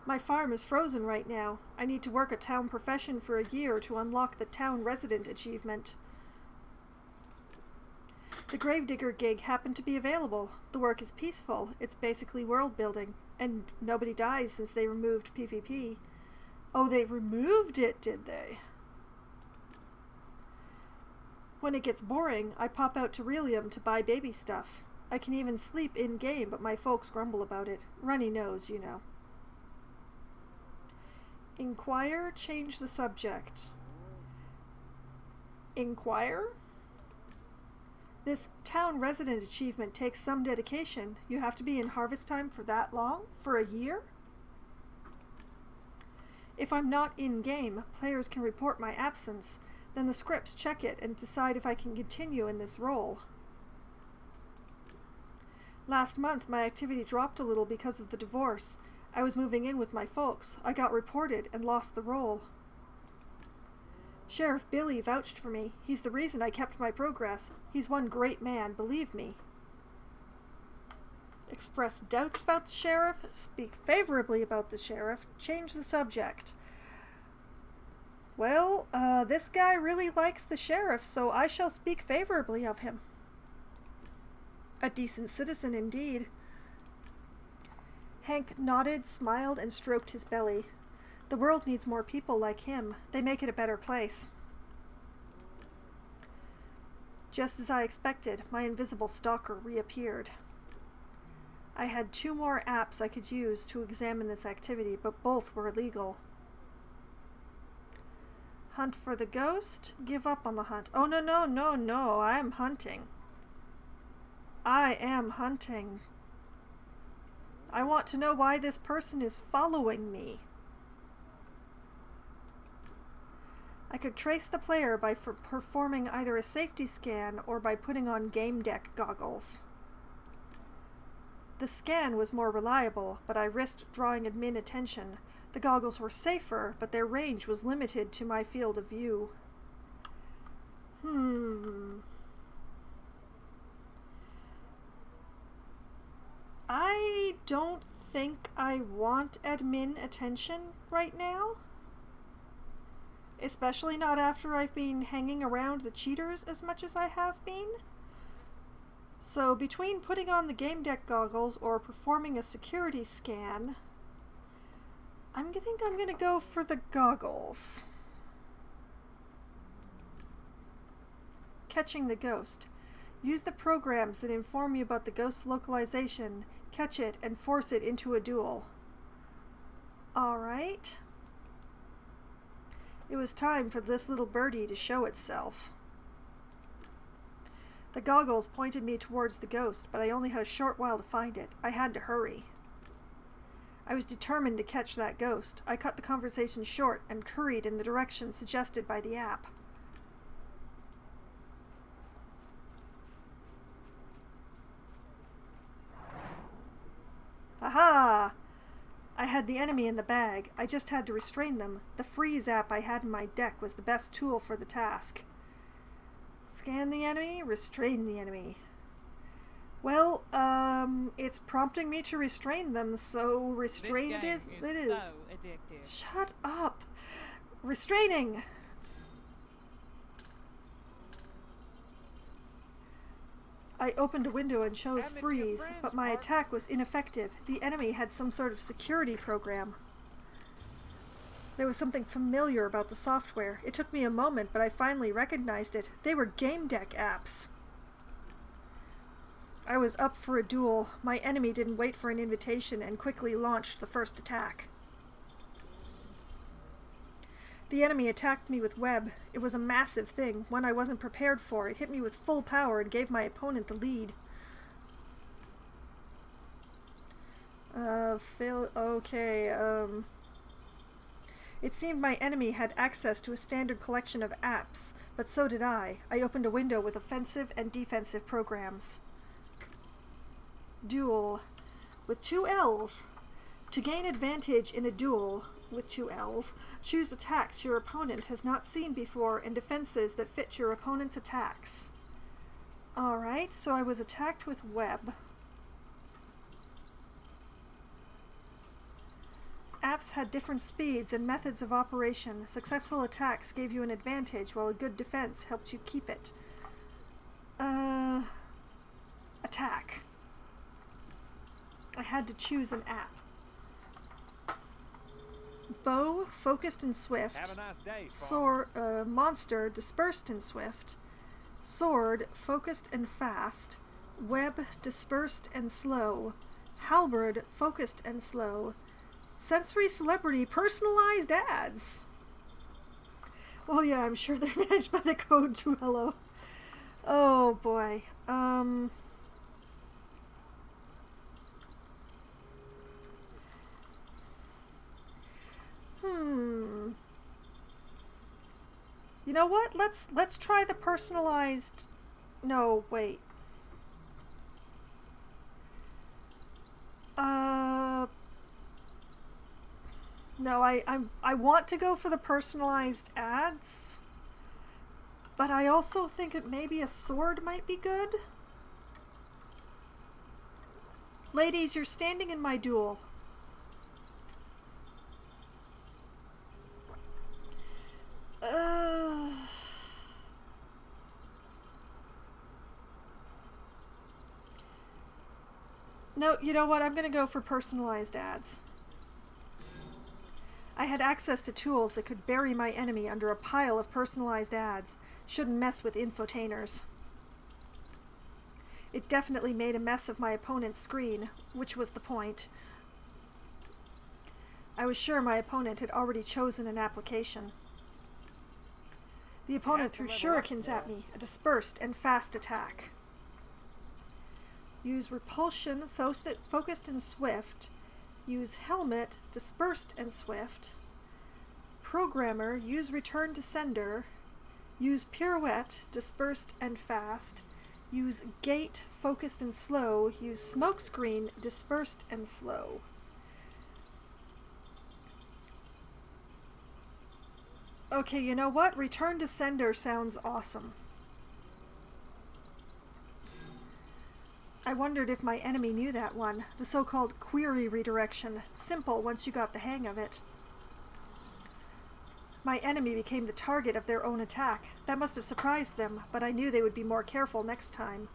S1: My farm is frozen right now. I need to work a town profession for a year to unlock the town resident achievement. The gravedigger gig happened to be available. The work is peaceful. It's basically world building. And nobody dies since they removed PvP. Oh, they removed it, did they? When it gets boring, I pop out to Relium to buy baby stuff. I can even sleep in-game, but my folks grumble about it. Runny nose, you know. Inquire, change the subject. Inquire? This town resident achievement takes some dedication. You have to be in harvest time for that long? For a year? If I'm not in-game, players can report my absence. Then the scripts check it and decide if I can continue in this role. Last month, my activity dropped a little because of the divorce. I was moving in with my folks. I got reported and lost the role. Sheriff Billy vouched for me. He's the reason I kept my progress. He's one great man, believe me. Express doubts about the sheriff. Speak favorably about the sheriff. Change the subject. Well, this guy really likes the sheriff, so I shall speak favorably of him. A decent citizen indeed. Hank nodded, smiled, and stroked his belly. The world needs more people like him. They make it a better place. Just as I expected, my invisible stalker reappeared. I had 2 more apps I could use to examine this activity, but both were illegal. Hunt for the ghost? Give up on the hunt. Oh, no, I am hunting. I am hunting. I want to know why this person is following me. I could trace the player by performing either a safety scan or by putting on Gamedec goggles. The scan was more reliable, but I risked drawing admin attention. The goggles were safer, but their range was limited to my field of view. I don't think I want admin attention right now. Especially not after I've been hanging around the cheaters as much as I have been. So between putting on the Gamedec goggles or performing a security scan, I think I'm gonna go for the goggles. Catching the ghost. Use the programs that inform you about the ghost's localization, catch it, and force it into a duel. Alright. It was time for this little birdie to show itself. The goggles pointed me towards the ghost, but I only had a short while to find it. I had to hurry. I was determined to catch that ghost. I cut the conversation short and hurried in the direction suggested by the app. Aha! I had the enemy in the bag. I just had to restrain them. The freeze app I had in my deck was the best tool for the task. Scan the enemy, restrain the enemy. Well, it's prompting me to restrain them, so restrained
S4: This game is so addictive.
S1: Shut up! Restraining! I opened a window and chose
S3: Damn it,
S1: freeze,
S3: your friends,
S1: but my
S3: Mark.
S1: attack was ineffective. The enemy had some sort of security program. There was something familiar about the software. It took me a moment, but I finally recognized it. They were Gamedec apps. I was up for a duel. My enemy didn't wait for an invitation and quickly launched the first attack. The enemy attacked me with web. It was a massive thing, one I wasn't prepared for. It hit me with full power and gave my opponent the lead. It seemed my enemy had access to a standard collection of apps, but so did I. I opened a window with offensive and defensive programs. Duel. With 2 L's. To gain advantage in a duel with 2 L's, choose attacks your opponent has not seen before and defenses that fit your opponent's attacks. Alright, so I was attacked with web. Apps had different speeds and methods of operation. Successful attacks gave you an advantage, while a good defense helped you keep it. Attack. I had to choose an app. Bow, focused and swift.
S3: Have a nice day,
S1: Sword, monster, dispersed and swift. Sword, focused and fast. Web, dispersed and slow. Halberd, focused and slow. Sensory celebrity, personalized ads. Well, yeah, I'm sure they're managed by the code Duello. Oh boy. You know what? Let's try the personalized. No, wait. No, I want to go for the personalized ads, but I also think maybe a sword might be good. Ladies, you're standing in my duel. No, you know what? I'm gonna go for personalized ads. I had access to tools that could bury my enemy under a pile of personalized ads. Shouldn't mess with infotainers. It definitely made a mess of my opponent's screen, which was the point. I was sure my opponent had already chosen an application. The opponent threw shurikens at me, a dispersed and fast attack. Use repulsion, focused and swift. Use helmet, dispersed and swift. Programmer, use return to sender. Use pirouette, dispersed and fast. Use gate, focused and slow. Use smokescreen, dispersed and slow. Okay, you know what? Return to sender sounds awesome. I wondered if my enemy knew that one, the so-called query redirection. Simple once you got the hang of it. My enemy became the target of their own attack. That must have surprised them, but I knew they would be more careful next time.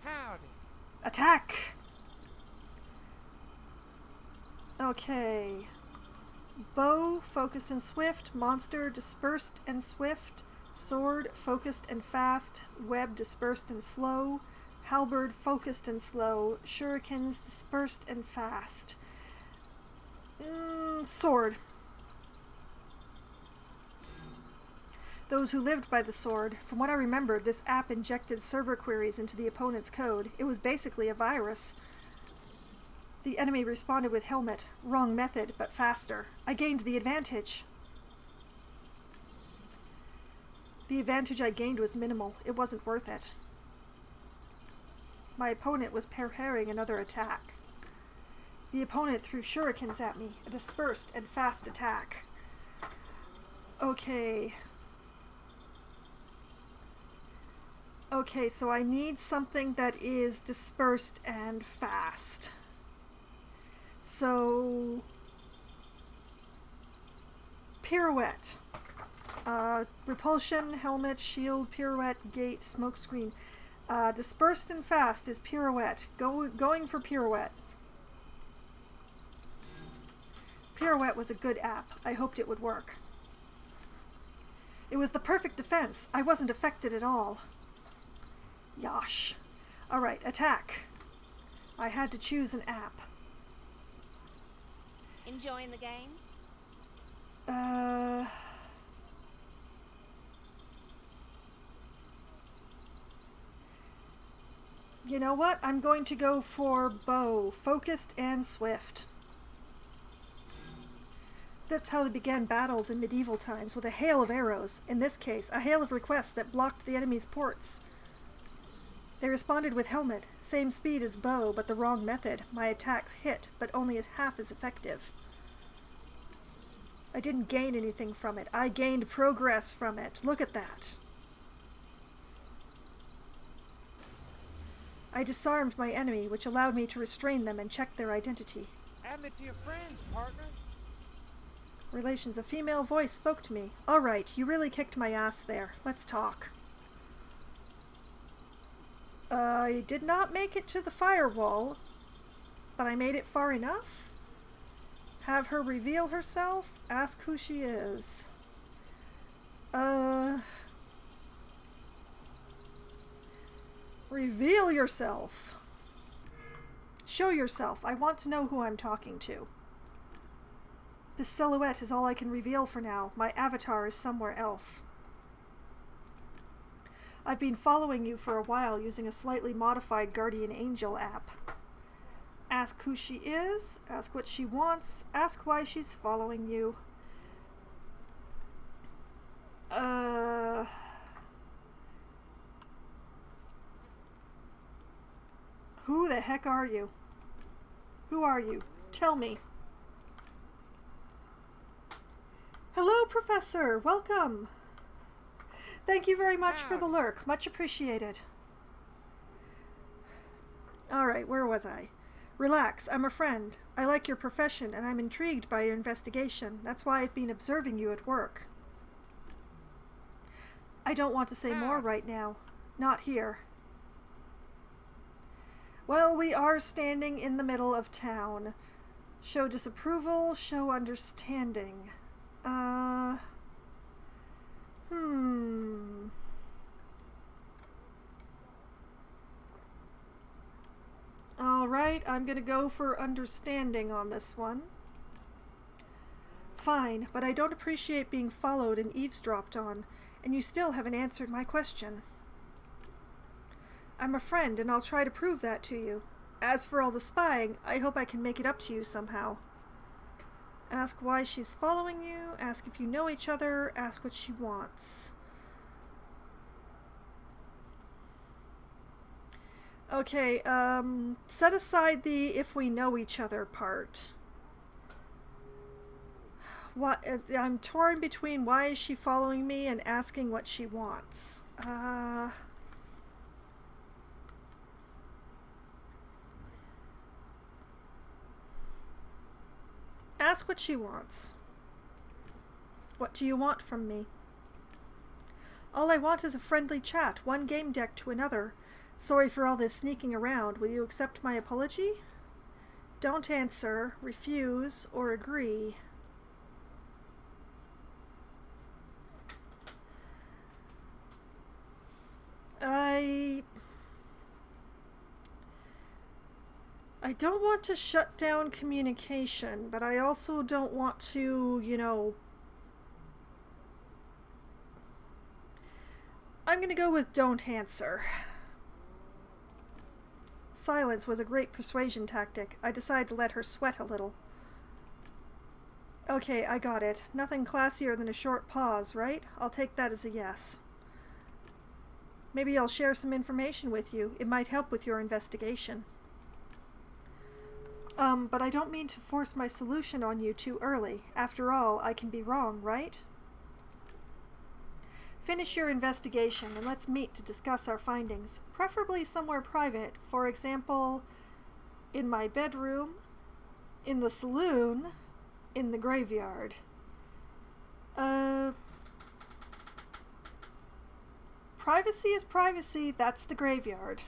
S3: Howdy.
S1: Attack! Okay. Bow, focused and swift. Monster, dispersed and swift. Sword, focused and fast. Web, dispersed and slow. Halberd, focused and slow. Shurikens, dispersed and fast. Sword. Those who lived by the sword. From what I remembered, this app injected server queries into the opponent's code. It was basically a virus. The enemy responded with helmet. Wrong method, but faster. I gained the advantage. The advantage I gained was minimal. It wasn't worth it. My opponent was preparing another attack. The opponent threw shurikens at me, a dispersed and fast attack. Okay. Okay, so I need something that is dispersed and fast. So, pirouette. Repulsion, helmet, shield, pirouette, gate, smokescreen. Dispersed and fast is pirouette. Going for pirouette. Pirouette was a good app. I hoped it would work. It was the perfect defense. I wasn't affected at all. Yosh. Alright, attack. I had to choose an app.
S6: Enjoying the game?
S1: You know what? I'm going to go for bow, focused and swift. That's how they began battles in medieval times, with a hail of arrows. In this case, a hail of requests that blocked the enemy's ports. They responded with helmet. Same speed as bow, but the wrong method. My attacks hit, but only half as effective. I didn't gain anything from it. I gained progress from it. Look at that. I disarmed my enemy, which allowed me to restrain them and check their identity.
S3: Add me to your friends, partner.
S1: Relations. A female voice spoke to me. All right, you really kicked my ass there. Let's talk. I did not make it to the firewall, but I made it far enough. Have her reveal herself. Ask who she is. Reveal yourself. Show yourself. I want to know who I'm talking to. This silhouette is all I can reveal for now. My avatar is somewhere else. I've been following you for a while using a slightly modified Guardian Angel app. Ask who she is, ask what she wants, ask why she's following you. Who the heck are you? Who are you? Tell me. Hello, Professor. Welcome. Thank you very much for the lurk. Much appreciated. Alright, where was I? Relax, I'm a friend. I like your profession, and I'm intrigued by your investigation. That's why I've been observing you at work. I don't want to say more right now. Not here. Well, we are standing in the middle of town. Show disapproval, show understanding. Alright, I'm gonna go for understanding on this one. Fine, but I don't appreciate being followed and eavesdropped on, and you still haven't answered my question. I'm a friend, and I'll try to prove that to you. As for all the spying, I hope I can make it up to you somehow. Ask why she's following you, ask if you know each other, ask what she wants. Okay, set aside the if we know each other part. What, I'm torn between why is she following me and asking what she wants. Ask what she wants. What do you want from me? All I want is a friendly chat, one game deck to another. Sorry for all this sneaking around. Will you accept my apology? Don't answer, refuse, or agree. I don't want to shut down communication, but I also don't want to, you know... I'm gonna go with don't answer. Silence was a great persuasion tactic. I decided to let her sweat a little. Okay, I got it. Nothing classier than a short pause, right? I'll take that as a yes. Maybe I'll share some information with you. It might help with your investigation. But I don't mean to force my solution on you too early. After all, I can be wrong, right? Finish your investigation and let's meet to discuss our findings, preferably somewhere private, for example, in my bedroom, in the saloon, in the graveyard. Privacy is privacy, that's the graveyard.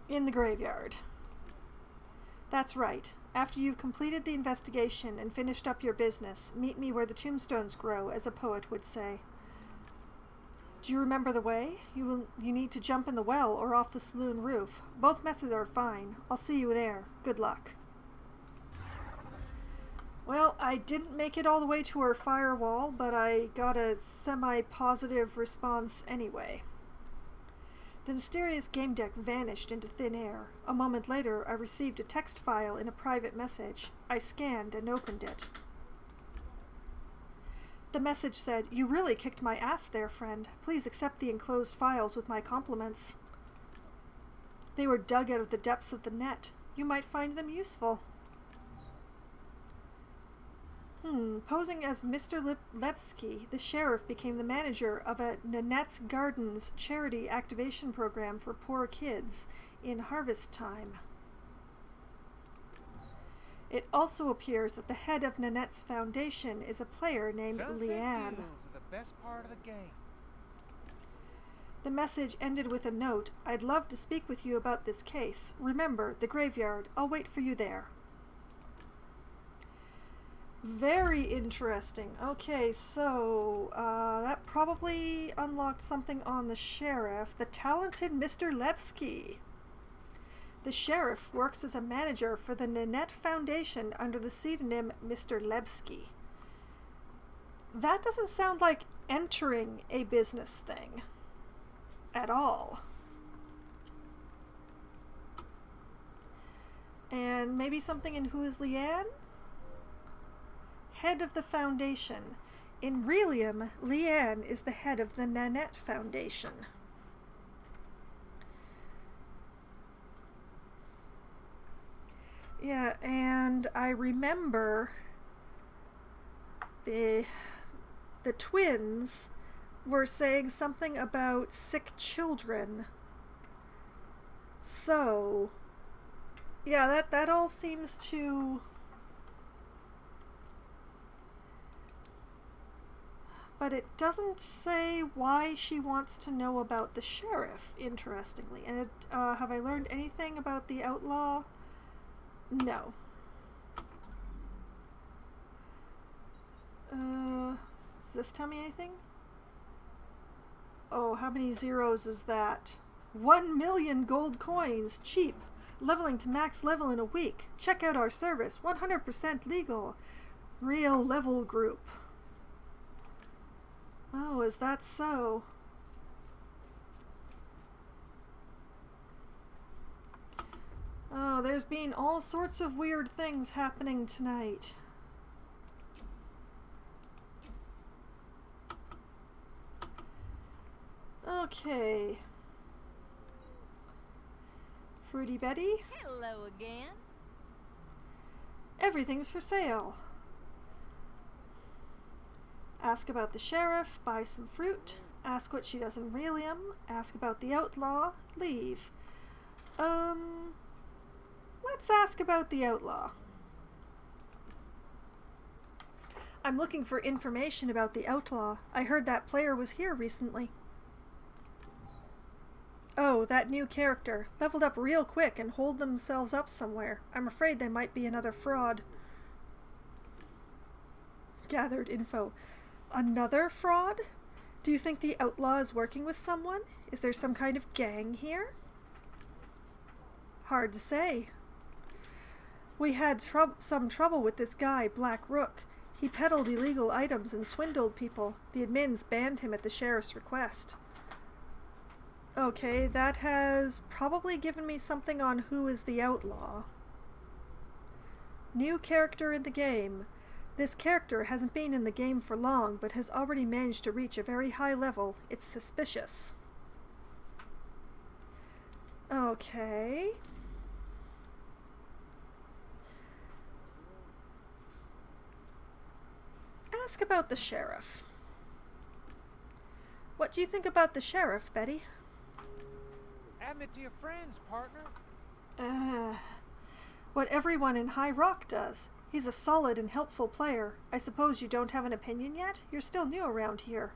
S1: In the graveyard. That's right. After you've completed the investigation and finished up your business, meet me where the tombstones grow, as a poet would say. Do you remember the way? You need to jump in the well or off the saloon roof. Both methods are fine. I'll see you there. Good luck. Well, I didn't make it all the way to her firewall, but I got a semi-positive response anyway. The mysterious game deck vanished into thin air. A moment later, I received a text file in a private message. I scanned and opened it. The message said, "You really kicked my ass there, friend. Please accept the enclosed files with my compliments." They were dug out of the depths of the net. You might find them useful. Posing as Mr. Levsky, the sheriff became the manager of a Nanette's Gardens charity activation program for poor kids in harvest time. It also appears that the head of Nanette's foundation is a player named Leanne.
S3: Deals are the best part of the game.
S1: The message ended with a note, "I'd love to speak with you about this case. Remember, the graveyard. I'll wait for you there." Very interesting. Okay, so that probably unlocked something on the sheriff. The talented Mr. Levsky. The sheriff works as a manager for the Nanette Foundation under the pseudonym Mr. Levsky. That doesn't sound like entering a business thing at all. And maybe something in Who is Leanne? Head of the foundation. In Relium, Leanne is the head of the Nanette Foundation. Yeah, and I remember the twins were saying something about sick children. So, yeah, that all seems to... But it doesn't say why she wants to know about the sheriff, interestingly. And it, have I learned anything about the outlaw? No. Does this tell me anything? Oh, how many zeros is that? 1 million gold coins, cheap. Leveling to max level in a week. Check out our service, 100% legal. Real level group. Oh, is that so? Oh, there's been all sorts of weird things happening tonight. Okay. Fruity Betty?
S5: Hello again.
S1: Everything's for sale. Ask about the sheriff, buy some fruit. Ask what she does in Relium. Ask about the outlaw, leave. Let's ask about the outlaw. I'm looking for information about the outlaw. I heard that player was here recently. Oh, that new character. Leveled up real quick and holed themselves up somewhere. I'm afraid they might be another fraud. Gathered info. Another fraud? Do you think the outlaw is working with someone? Is there some kind of gang here? Hard to say. We had some trouble with this guy, Black Rook. He peddled illegal items and swindled people. The admins banned him at the sheriff's request. Okay, that has probably given me something on who is the outlaw. New character in the game. This character hasn't been in the game for long, but has already managed to reach a very high level. It's suspicious. Okay. Ask about the sheriff. What do you think about the sheriff, Betty?
S3: Add me to your friends, partner.
S1: What everyone in High Rock does. He's a solid and helpful player. I suppose you don't have an opinion yet? You're still new around here.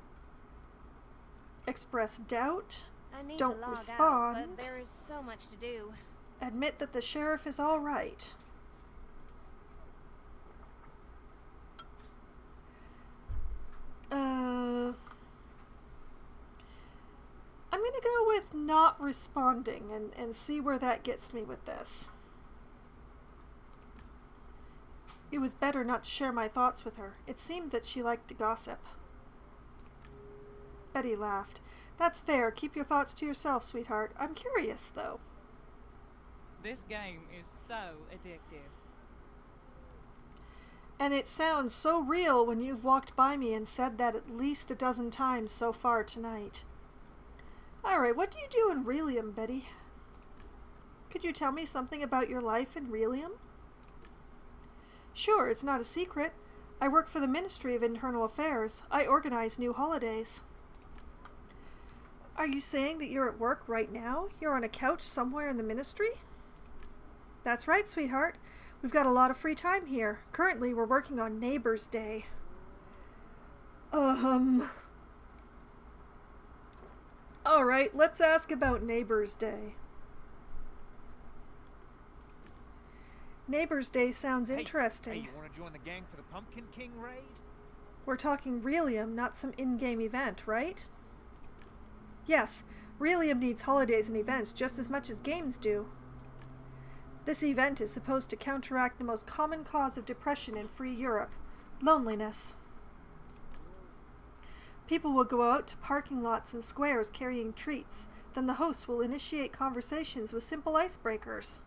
S1: Express doubt.
S6: I need
S1: Don't
S6: to log
S1: respond.
S6: out, but there is so much to do.
S1: Admit that the sheriff is all right. I'm gonna go with not responding and see where that gets me with this. It was better not to share my thoughts with her. It seemed that she liked to gossip. Betty laughed. That's fair. Keep your thoughts to yourself, sweetheart. I'm curious, though.
S4: This game is so addictive.
S1: And it sounds so real when you've walked by me and said that at least a dozen times so far tonight. Alright, what do you do in Relium, Betty? Could you tell me something about your life in Relium? Sure, it's not a secret. I work for the Ministry of Internal Affairs. I organize new holidays. Are you saying that you're at work right now? You're on a couch somewhere in the Ministry? That's right, sweetheart. We've got a lot of free time here. Currently, we're working on Neighbors' Day. Alright, let's ask about Neighbors' Day. Neighbors' Day sounds interesting.
S3: Hey, you want to join the gang for the Pumpkin King raid?
S1: We're talking Relium, not some in-game event, right? Yes, Relium needs holidays and events just as much as games do. This event is supposed to counteract the most common cause of depression in free Europe, loneliness. People will go out to parking lots and squares carrying treats. Then the hosts will initiate conversations with simple icebreakers.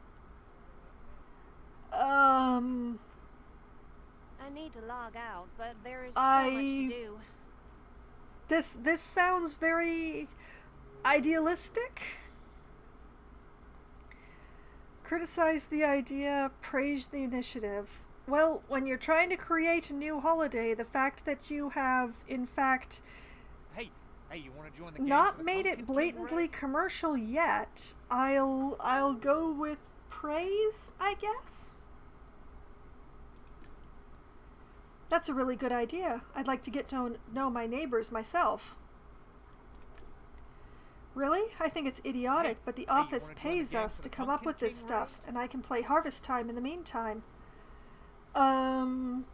S6: I need to log out, but there is so much to do.
S1: This sounds very idealistic. Criticize the idea, praise the initiative. Well, when you're trying to create a new holiday, the fact that you have, in fact,
S3: Hey, you want to join the gang
S1: not
S3: for the
S1: made
S3: Pumpkin
S1: it
S3: King
S1: blatantly
S3: raid?
S1: commercial yet, I'll go with praise, I guess. That's a really good idea. I'd like to get to know my neighbors myself. Really? I think it's idiotic, but the
S3: you
S1: office
S3: wanna join the
S1: pays
S3: gang
S1: us
S3: for
S1: to
S3: the
S1: come up
S3: Pumpkin
S1: with this
S3: King
S1: stuff,
S3: raid?
S1: and I can play Harvest Time in the meantime. I'm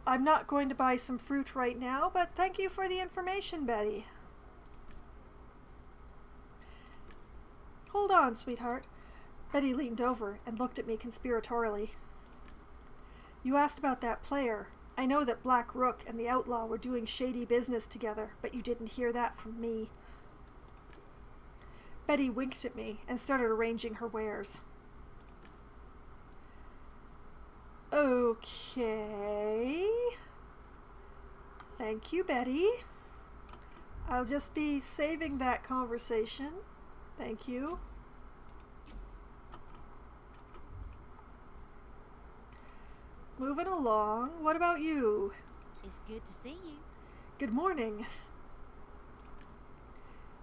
S1: not going to buy some fruit right now, but thank you for the information, Betty. Hold on, sweetheart. Betty leaned over and looked at me conspiratorially. You asked about that player. I know that Black Rook and the Outlaw were doing shady business together, but you didn't hear that from me. Betty winked at me and started arranging her wares. Okay. Thank you, Betty. I'll just be saving that conversation. Thank you. Moving along. What about you?
S5: It's good to see you.
S1: Good morning.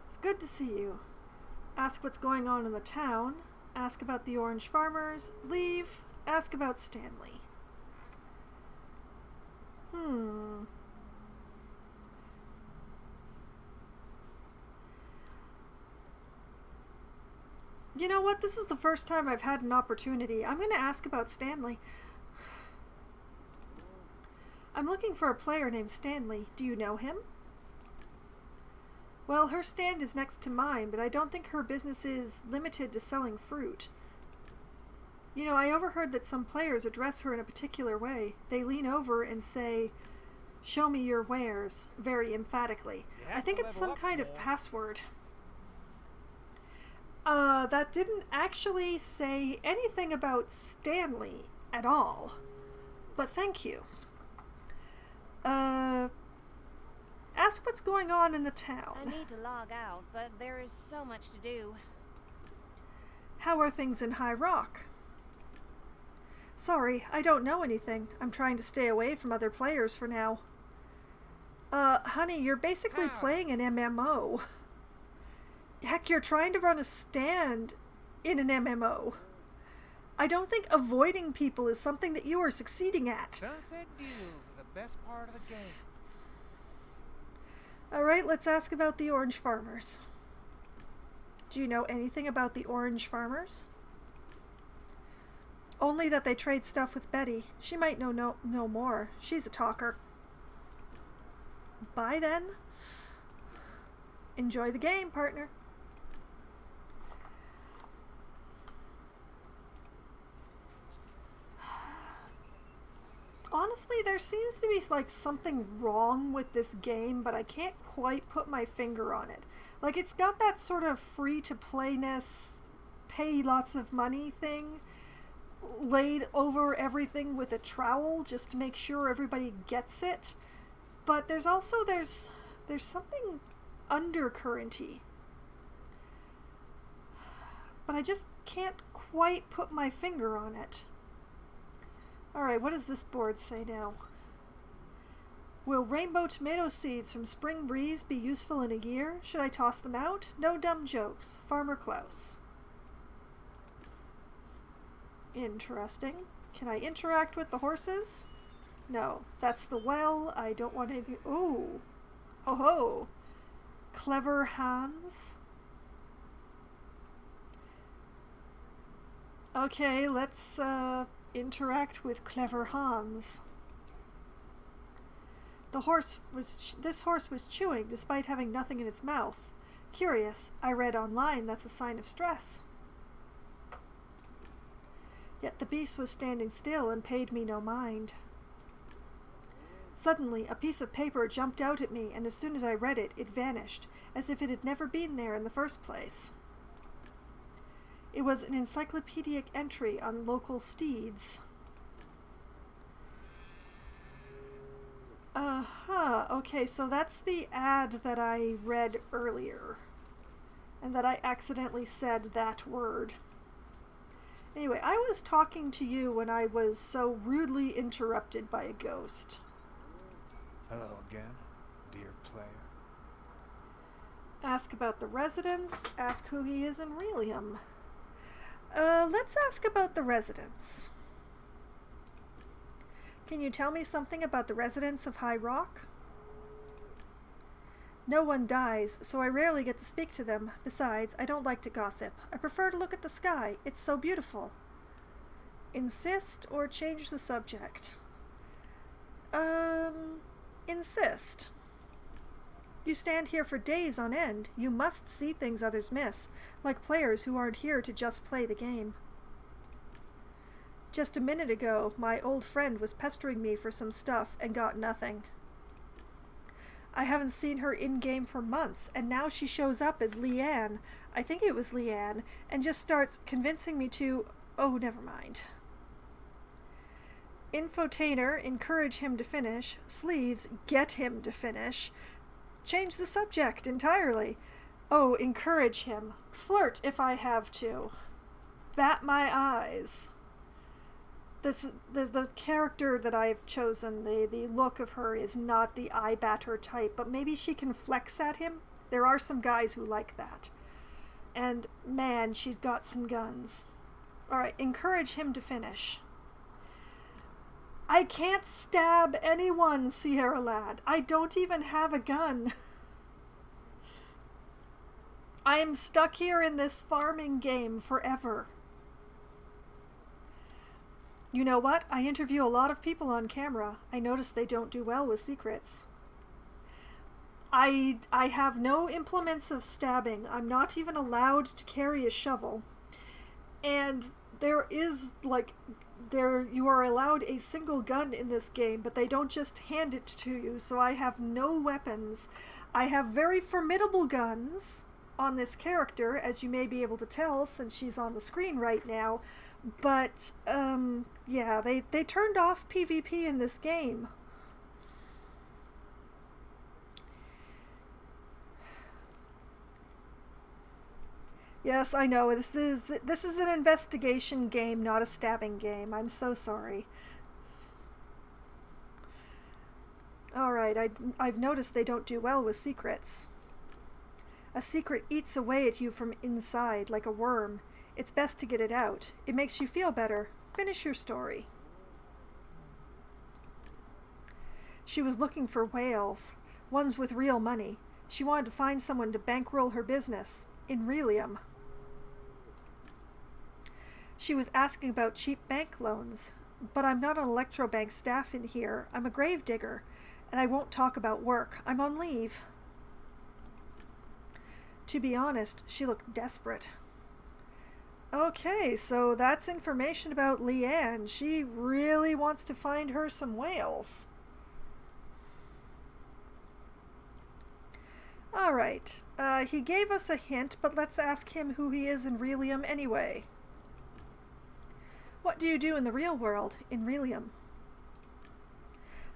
S1: It's good to see you. Ask what's going on in the town. Ask about the orange farmers. Leave. Ask about Stanley. You know what? This is the first time I've had an opportunity. I'm going to ask about Stanley. I'm looking for a player named Stanley. Do you know him? Well, her stand is next to mine, but I don't think her business is limited to selling fruit. You know, I overheard that some players address her in a particular way. They lean over and say, "Show me your wares," very emphatically. I think it's some kind of password. That didn't actually say anything about Stanley at all. But thank you. Ask what's going on in the town.
S6: I need to log out, but there is so much to do.
S1: How are things in High Rock? Sorry, I don't know anything. I'm trying to stay away from other players for now. Honey, you're basically playing an MMO. Heck, you're trying to run a stand in an MMO. I don't think avoiding people is something that you are succeeding at.
S3: Sunset deals are the best part of the game.
S1: Alright, let's ask about the orange farmers. Do you know anything about the orange farmers? Only that they trade stuff with Betty. She might know more. She's a talker. Bye then. Enjoy the game, partner. Honestly, there seems to be like something wrong with this game, but I can't quite put my finger on it. Like, it's got that sort of free-to-playness, pay lots of money thing. laid over everything with a trowel just to make sure everybody gets it. But there's also, there's something undercurrenty. But I just can't quite put my finger on it. Alright, what does this board say now? Will rainbow tomato seeds from Spring Breeze be useful in a year? Should I toss them out? No dumb jokes. Farmer Klaus. Interesting. Can I interact with the horses? No. That's the well. I don't want anything. Oh. Ho ho. Clever Hans. Okay, let's interact with Clever Hans. This horse was chewing despite having nothing in its mouth. Curious. I read online that's a sign of stress. Yet the beast was standing still and paid me no mind. Suddenly, a piece of paper jumped out at me, and as soon as I read it, it vanished, as if it had never been there in the first place. It was an encyclopedic entry on local steeds. Okay, so that's the ad that I read earlier. And that I accidentally said that word. Anyway, I was talking to you when I was so rudely interrupted by a ghost.
S2: Hello again, dear player.
S1: Ask about the residents, ask who he is in Relium. Let's ask about the residents. Can you tell me something about the residents of High Rock? No one dies, so I rarely get to speak to them. Besides, I don't like to gossip. I prefer to look at the sky. It's so beautiful. Insist or change the subject? Insist. You stand here for days on end. You must see things others miss, like players who aren't here to just play the game. Just a minute ago, my old friend was pestering me for some stuff and got nothing. I haven't seen her in-game for months, and now she shows up as Leanne, I think it was Leanne, and just starts convincing me to... Oh, never mind. Infotainer, encourage him to finish. Sleeves, get him to finish. Change the subject entirely. Oh, encourage him. Flirt if I have to. Bat my eyes. The character that I've chosen, the look of her is not the eye batter type, but maybe she can flex at him. There are some guys who like that. And man, she's got some guns. Alright, encourage him to finish. I can't stab anyone, Sierra Lad. I don't even have a gun. I am stuck here in this farming game forever. You know what? I interview a lot of people on camera. I notice they don't do well with secrets. I have no implements of stabbing. I'm not even allowed to carry a shovel. And there is, you are allowed a single gun in this game, but they don't just hand it to you, so I have no weapons. I have very formidable guns on this character, as you may be able to tell since she's on the screen right now. But, yeah, they turned off PvP in this game. Yes, I know, this is an investigation game, not a stabbing game. I'm so sorry. Alright, I've noticed they don't do well with secrets. A secret eats away at you from inside, like a worm. It's best to get it out. It makes you feel better. Finish your story. She was looking for whales, ones with real money. She wanted to find someone to bankroll her business, in Relium. She was asking about cheap bank loans, but I'm not on Electrobank staff in here. I'm a gravedigger, and I won't talk about work. I'm on leave. To be honest, she looked desperate. Okay, so that's information about Leanne. She really wants to find her some whales. Alright, he gave us a hint, but let's ask him who he is in Relium anyway. What do you do in the real world, in Relium?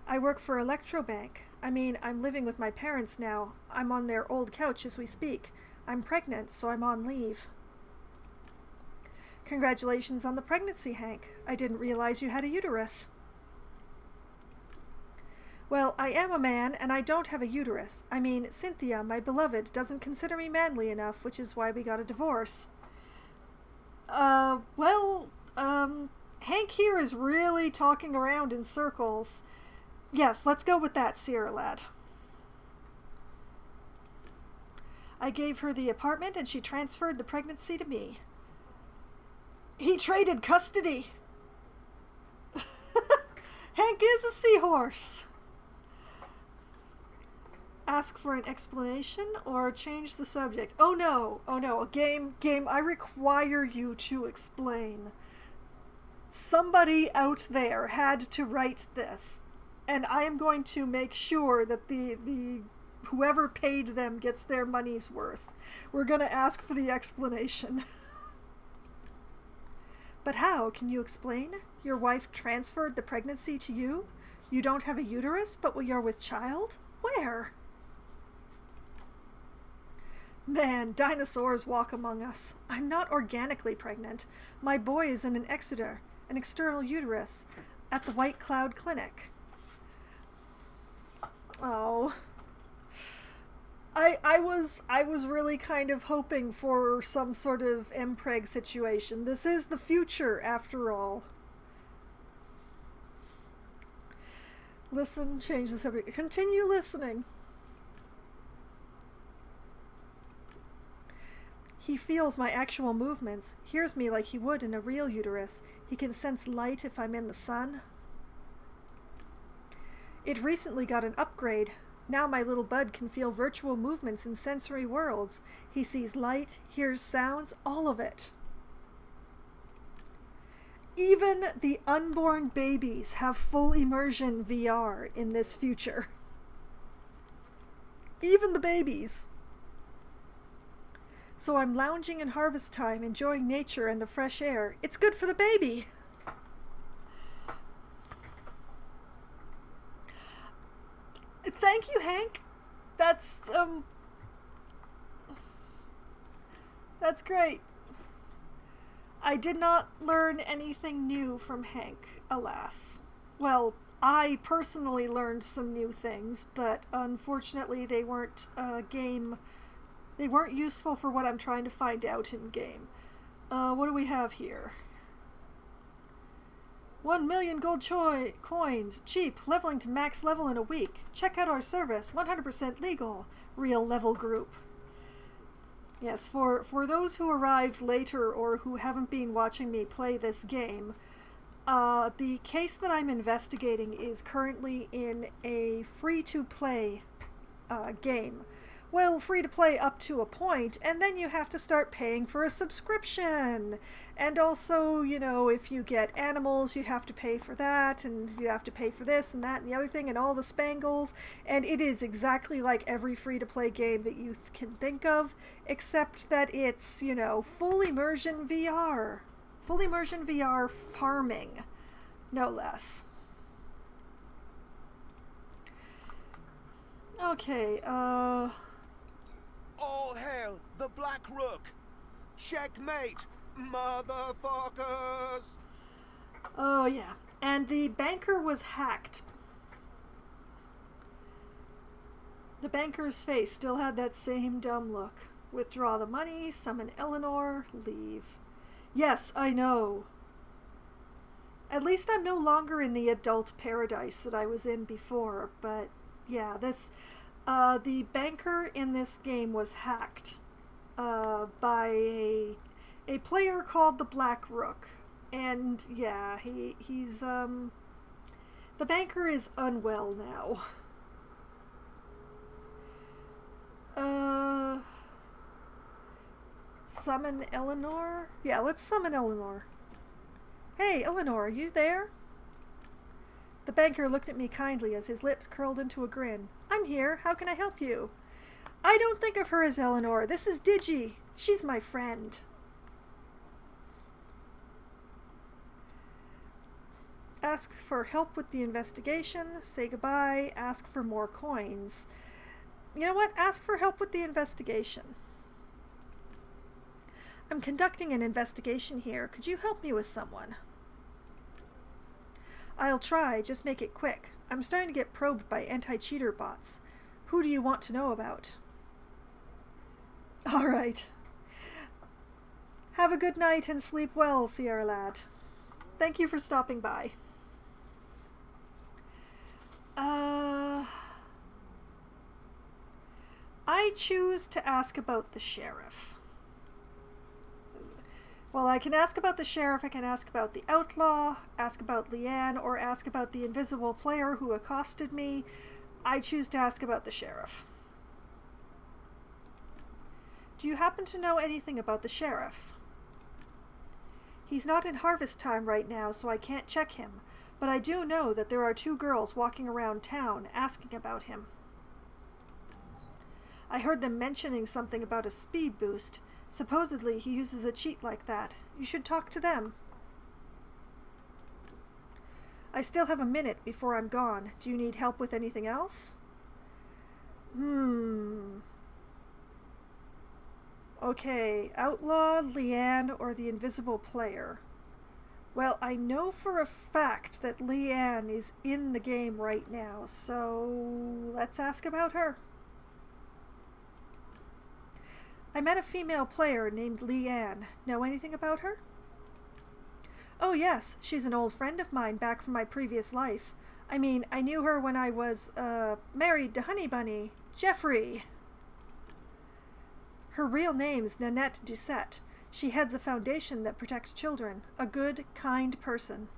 S1: I work for Electrobank. I mean, I'm living with my parents now. I'm on their old couch as we speak. I'm pregnant, so I'm on leave. Congratulations on the pregnancy, Hank. I didn't realize you had a uterus. Well, I am a man, and I don't have a uterus. I mean, Cynthia, my beloved, doesn't consider me manly enough, which is why we got a divorce. Hank here is really talking around in circles. Yes, let's go with that, Sierra lad. I gave her the apartment, and she transferred the pregnancy to me. He traded custody. Hank is a seahorse. Ask for an explanation or change the subject. Oh no, game, I require you to explain. Somebody out there had to write this, and I am going to make sure that the whoever paid them gets their money's worth. We're going to ask for the explanation. But how? Can you explain? Your wife transferred the pregnancy to you? You don't have a uterus, but you're with child? Where? Man, dinosaurs walk among us. I'm not organically pregnant. My boy is in an external uterus, at the White Cloud Clinic. Oh. I was really kind of hoping for some sort of mpreg situation. This is the future, after all. Listen, change the subject. Continue listening. He feels my actual movements, hears me like he would in a real uterus. He can sense light if I'm in the sun. It recently got an upgrade. Now my little bud can feel virtual movements in sensory worlds. He sees light, hears sounds, all of it. Even the unborn babies have full immersion VR in this future. Even the babies. So I'm lounging in harvest time, enjoying nature and the fresh air. It's good for the baby. Thank you, Hank. That's great. I did not learn anything new from Hank, alas. Well, I personally learned some new things, but unfortunately they weren't they weren't useful for what I'm trying to find out in game. What do we have here? 1 million gold coins. Cheap. Leveling to max level in a week. Check out our service. 100% legal. Real level group. Yes, for those who arrived later or who haven't been watching me play this game, the case that I'm investigating is currently in a free-to-play game. Well, free to play up to a point, and then you have to start paying for a subscription. And also, you know, if you get animals, you have to pay for that, and you have to pay for this and that and the other thing, and all the spangles. And it is exactly like every free to play game that you can think of, except that it's, you know, full immersion VR. Full immersion VR farming, no less. Okay,
S2: All hail the Black Rook! Checkmate, motherfuckers!
S1: Oh yeah, and the banker was hacked. The banker's face still had that same dumb look. Withdraw the money, summon Eleanor, leave. Yes, I know. At least I'm no longer in the adult paradise that I was in before, but yeah, this... the banker in this game was hacked by a player called the Black Rook. And yeah, he's the banker is unwell now. Summon Eleanor? Yeah, let's summon Eleanor. Hey, Eleanor, are you there? The banker looked at me kindly as his lips curled into a grin. I'm here. How can I help you? I don't think of her as Eleanor. This is Digi. She's my friend. ask for help with the investigation, say goodbye, ask for more coins. You know what? Ask for help with the investigation. I'm conducting an investigation here. Could you help me with someone? I'll try, just make it quick. I'm starting to get probed by anti-cheater bots. Who do you want to know about? Alright. Have a good night and sleep well, Sierra Lad. Thank you for stopping by. I choose to ask about the sheriff. Well, I can ask about the sheriff, I can ask about the outlaw, ask about Leanne, or ask about the invisible player who accosted me. I choose to ask about the sheriff. Do you happen to know anything about the sheriff? He's not in harvest time right now, so I can't check him, but I do know that there are 2 girls walking around town asking about him. I heard them mentioning something about a speed boost. Supposedly he uses a cheat like that. You should talk to them. I still have a minute before I'm gone. Do you need help with anything else? Okay, Outlaw, Leanne, or the invisible player? Well, I know for a fact that Leanne is in the game right now, so let's ask about her. I met a female player named Leanne. Know anything about her? Oh yes, she's an old friend of mine back from my previous life. I mean, I knew her when I was, married to Honey Bunny, Jeffrey. Her real name's Nanette Doucette. She heads a foundation that protects children. A good, kind person.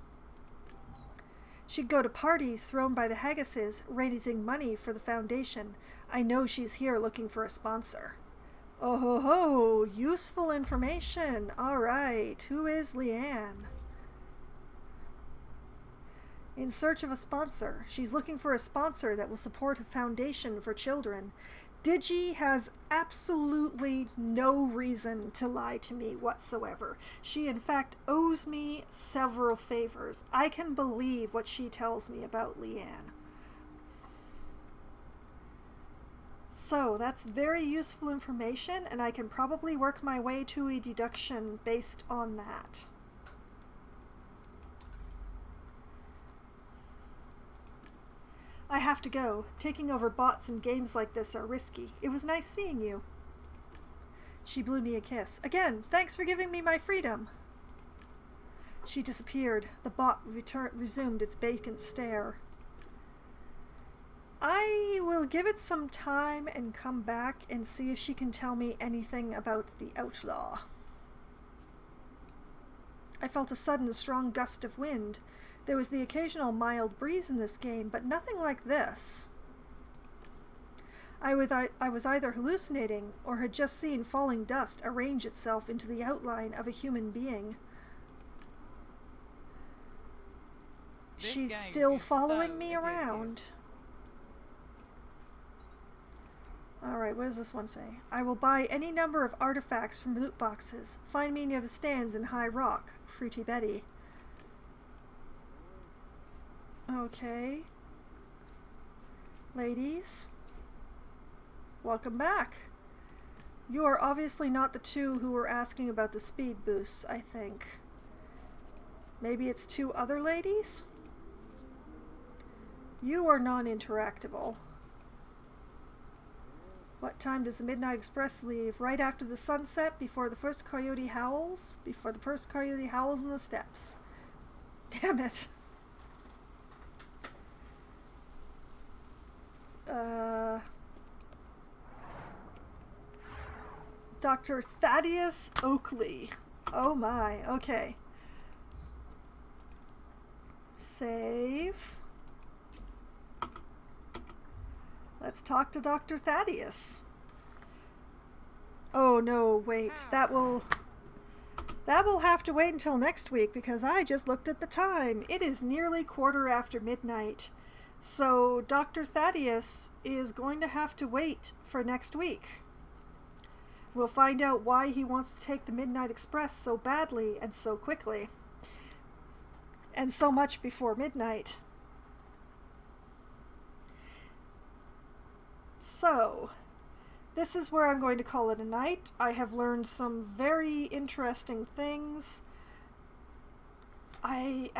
S1: She'd go to parties thrown by the Haggises, raising money for the foundation. I know she's here looking for a sponsor. Oh ho ho! Useful information! Alright, who is Leanne? In search of a sponsor. She's looking for a sponsor that will support a foundation for children. Digi has absolutely no reason to lie to me whatsoever. She in fact owes me several favors. I can believe what she tells me about Leanne. So that's very useful information, and I can probably work my way to a deduction based on that. I have to go. Taking over bots in games like this are risky. It was nice seeing you. She blew me a kiss. Again, thanks for giving me my freedom. She disappeared. The bot resumed its vacant stare. I will give it some time and come back and see if she can tell me anything about the outlaw. I felt a sudden strong gust of wind. There was the occasional mild breeze in this game, but nothing like this. I was either hallucinating or had just seen falling dust arrange itself into the outline of a human being. She's still following me around. Alright, what does this one say? I will buy any number of artifacts from loot boxes. Find me near the stands in High Rock. Fruity Betty. Okay. Ladies. Welcome back. You are obviously not the 2 who were asking about the speed boosts, I think. Maybe it's 2 other ladies? You are non-interactable. What time does the Midnight Express leave? Right after the sunset, before the first coyote howls? Before the first coyote howls in the steps. Damn it. Dr. Thaddeus Oakley. Oh my, okay. Save. Let's talk to Dr. Thaddeus. Oh no, wait, that will have to wait until next week because I just looked at the time. It is nearly 1:15 midnight. So Dr. Thaddeus is going to have to wait for next week. We'll find out why he wants to take the Midnight Express so badly and so quickly. and so much before midnight. So, this is where I'm going to call it a night. I have learned some very interesting things. I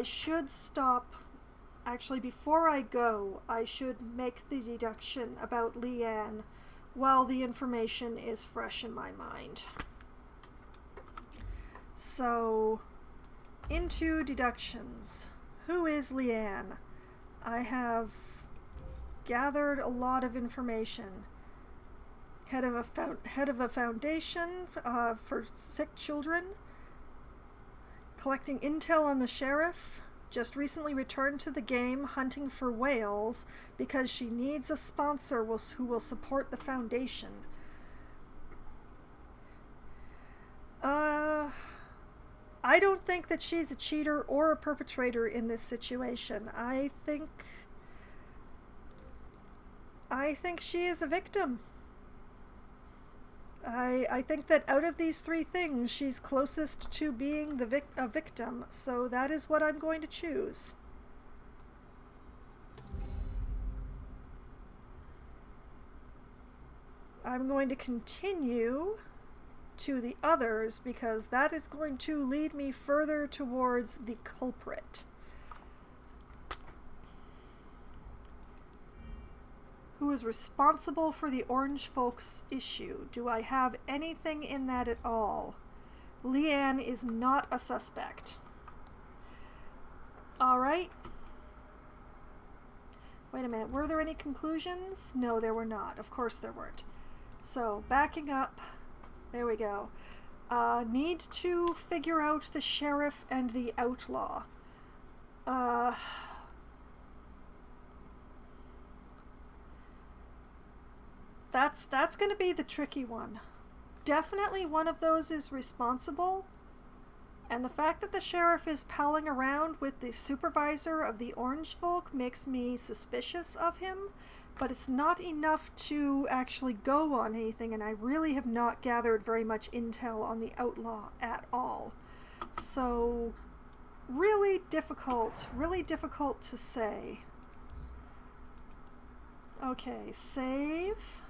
S1: should stop. Actually, before I go, I should make the deduction about Leanne while the information is fresh in my mind. So, into deductions. Who is Leanne? I have gathered a lot of information. Head of a foundation for sick children. Collecting intel on the sheriff. Just recently returned to the game hunting for whales because she needs a sponsor who will support the foundation. I don't think that she's a cheater or a perpetrator in this situation. I think she is a victim. I think that out of these three things, she's closest to being a victim, so that is what I'm going to choose. I'm going to continue to the others because that is going to lead me further towards the culprit. Who is responsible for the Orange Folks issue? Do I have anything in that at all? Leanne is not a suspect. Alright. Wait a minute, were there any conclusions? No, there were not. Of course there weren't. So, backing up. There we go. Need to figure out the sheriff and the outlaw. That's going to be the tricky one. Definitely one of those is responsible, and the fact that the sheriff is palling around with the supervisor of the Orange Folk makes me suspicious of him, but it's not enough to actually go on anything, and I really have not gathered very much intel on the outlaw at all. So, really difficult to say. Okay, save.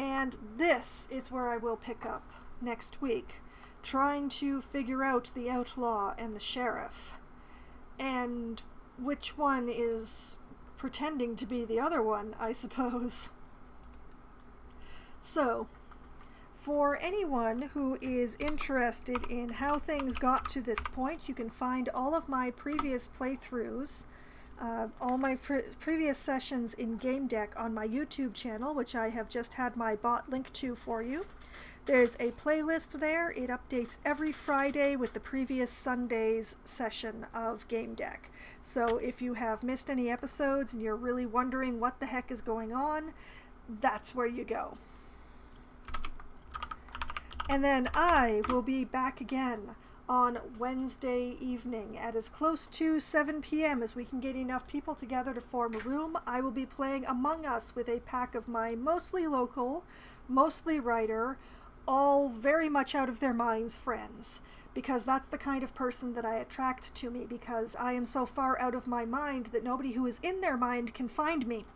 S1: And this is where I will pick up next week, trying to figure out the outlaw and the sheriff, and which one is pretending to be the other one, I suppose. So, for anyone who is interested in how things got to this point, you can find all of my previous playthroughs, all my previous sessions in Gamedec on my YouTube channel, which I have just had my bot link to for you. There's a playlist there. It updates every Friday with the previous Sunday's session of Gamedec. So if you have missed any episodes and you're really wondering what the heck is going on, that's where you go. And then I will be back again on Wednesday evening at as close to 7 p.m. as we can get enough people together to form a room. I will be playing Among Us with a pack of my mostly local, mostly writer, all very much out of their minds friends, because that's the kind of person that I attract to me, because I am so far out of my mind that nobody who is in their mind can find me.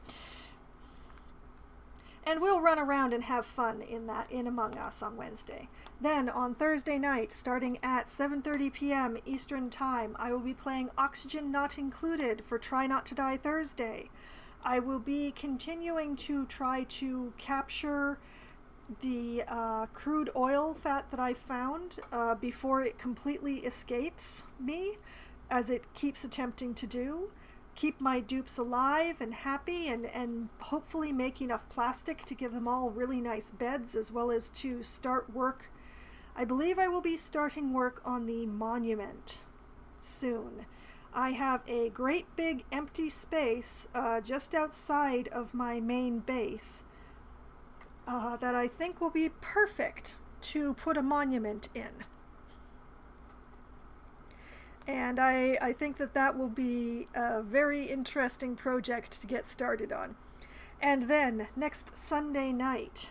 S1: And we'll run around and have fun in Among Us on Wednesday. Then on Thursday night, starting at 7:30 p.m. Eastern Time, I will be playing Oxygen Not Included for Try Not to Die Thursday. I will be continuing to try to capture the crude oil fat that I found before it completely escapes me, as it keeps attempting to do. Keep my dupes alive and happy, and hopefully make enough plastic to give them all really nice beds, as well as to start work. I believe I will be starting work on the monument soon. I have a great big empty space just outside of my main base that I think will be perfect to put a monument in. And I think that will be a very interesting project to get started on. And then, next Sunday night,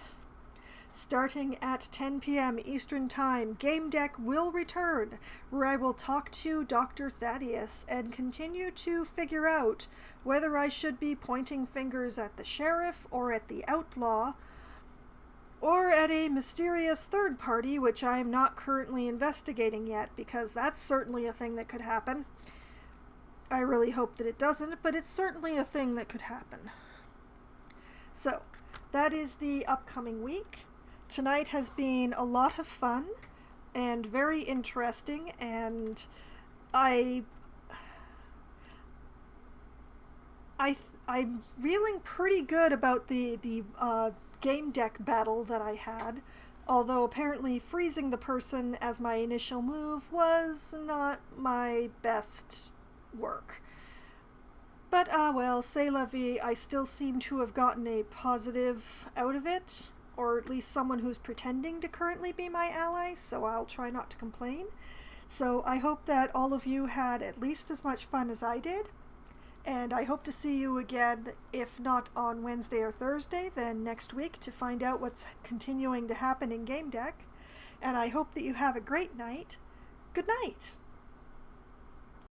S1: Starting at 10 p.m. Eastern Time, Gamedec will return, where I will talk to Dr. Thaddeus and continue to figure out whether I should be pointing fingers at the sheriff or at the outlaw, or at a mysterious third party, which I am not currently investigating yet, because that's certainly a thing that could happen. I really hope that it doesn't, but it's certainly a thing that could happen. So, that is the upcoming week. Tonight has been a lot of fun and very interesting, and I'm feeling pretty good about the Gamedec battle that I had, although apparently freezing the person as my initial move was not my best work. But well, c'est la vie. I still seem to have gotten a positive out of it, or at least someone who's pretending to currently be my ally, so I'll try not to complain. So I hope that all of you had at least as much fun as I did, and I hope to see you again, if not on Wednesday or Thursday, then next week to find out what's continuing to happen in Gamedec. And I hope that you have a great night. Good night!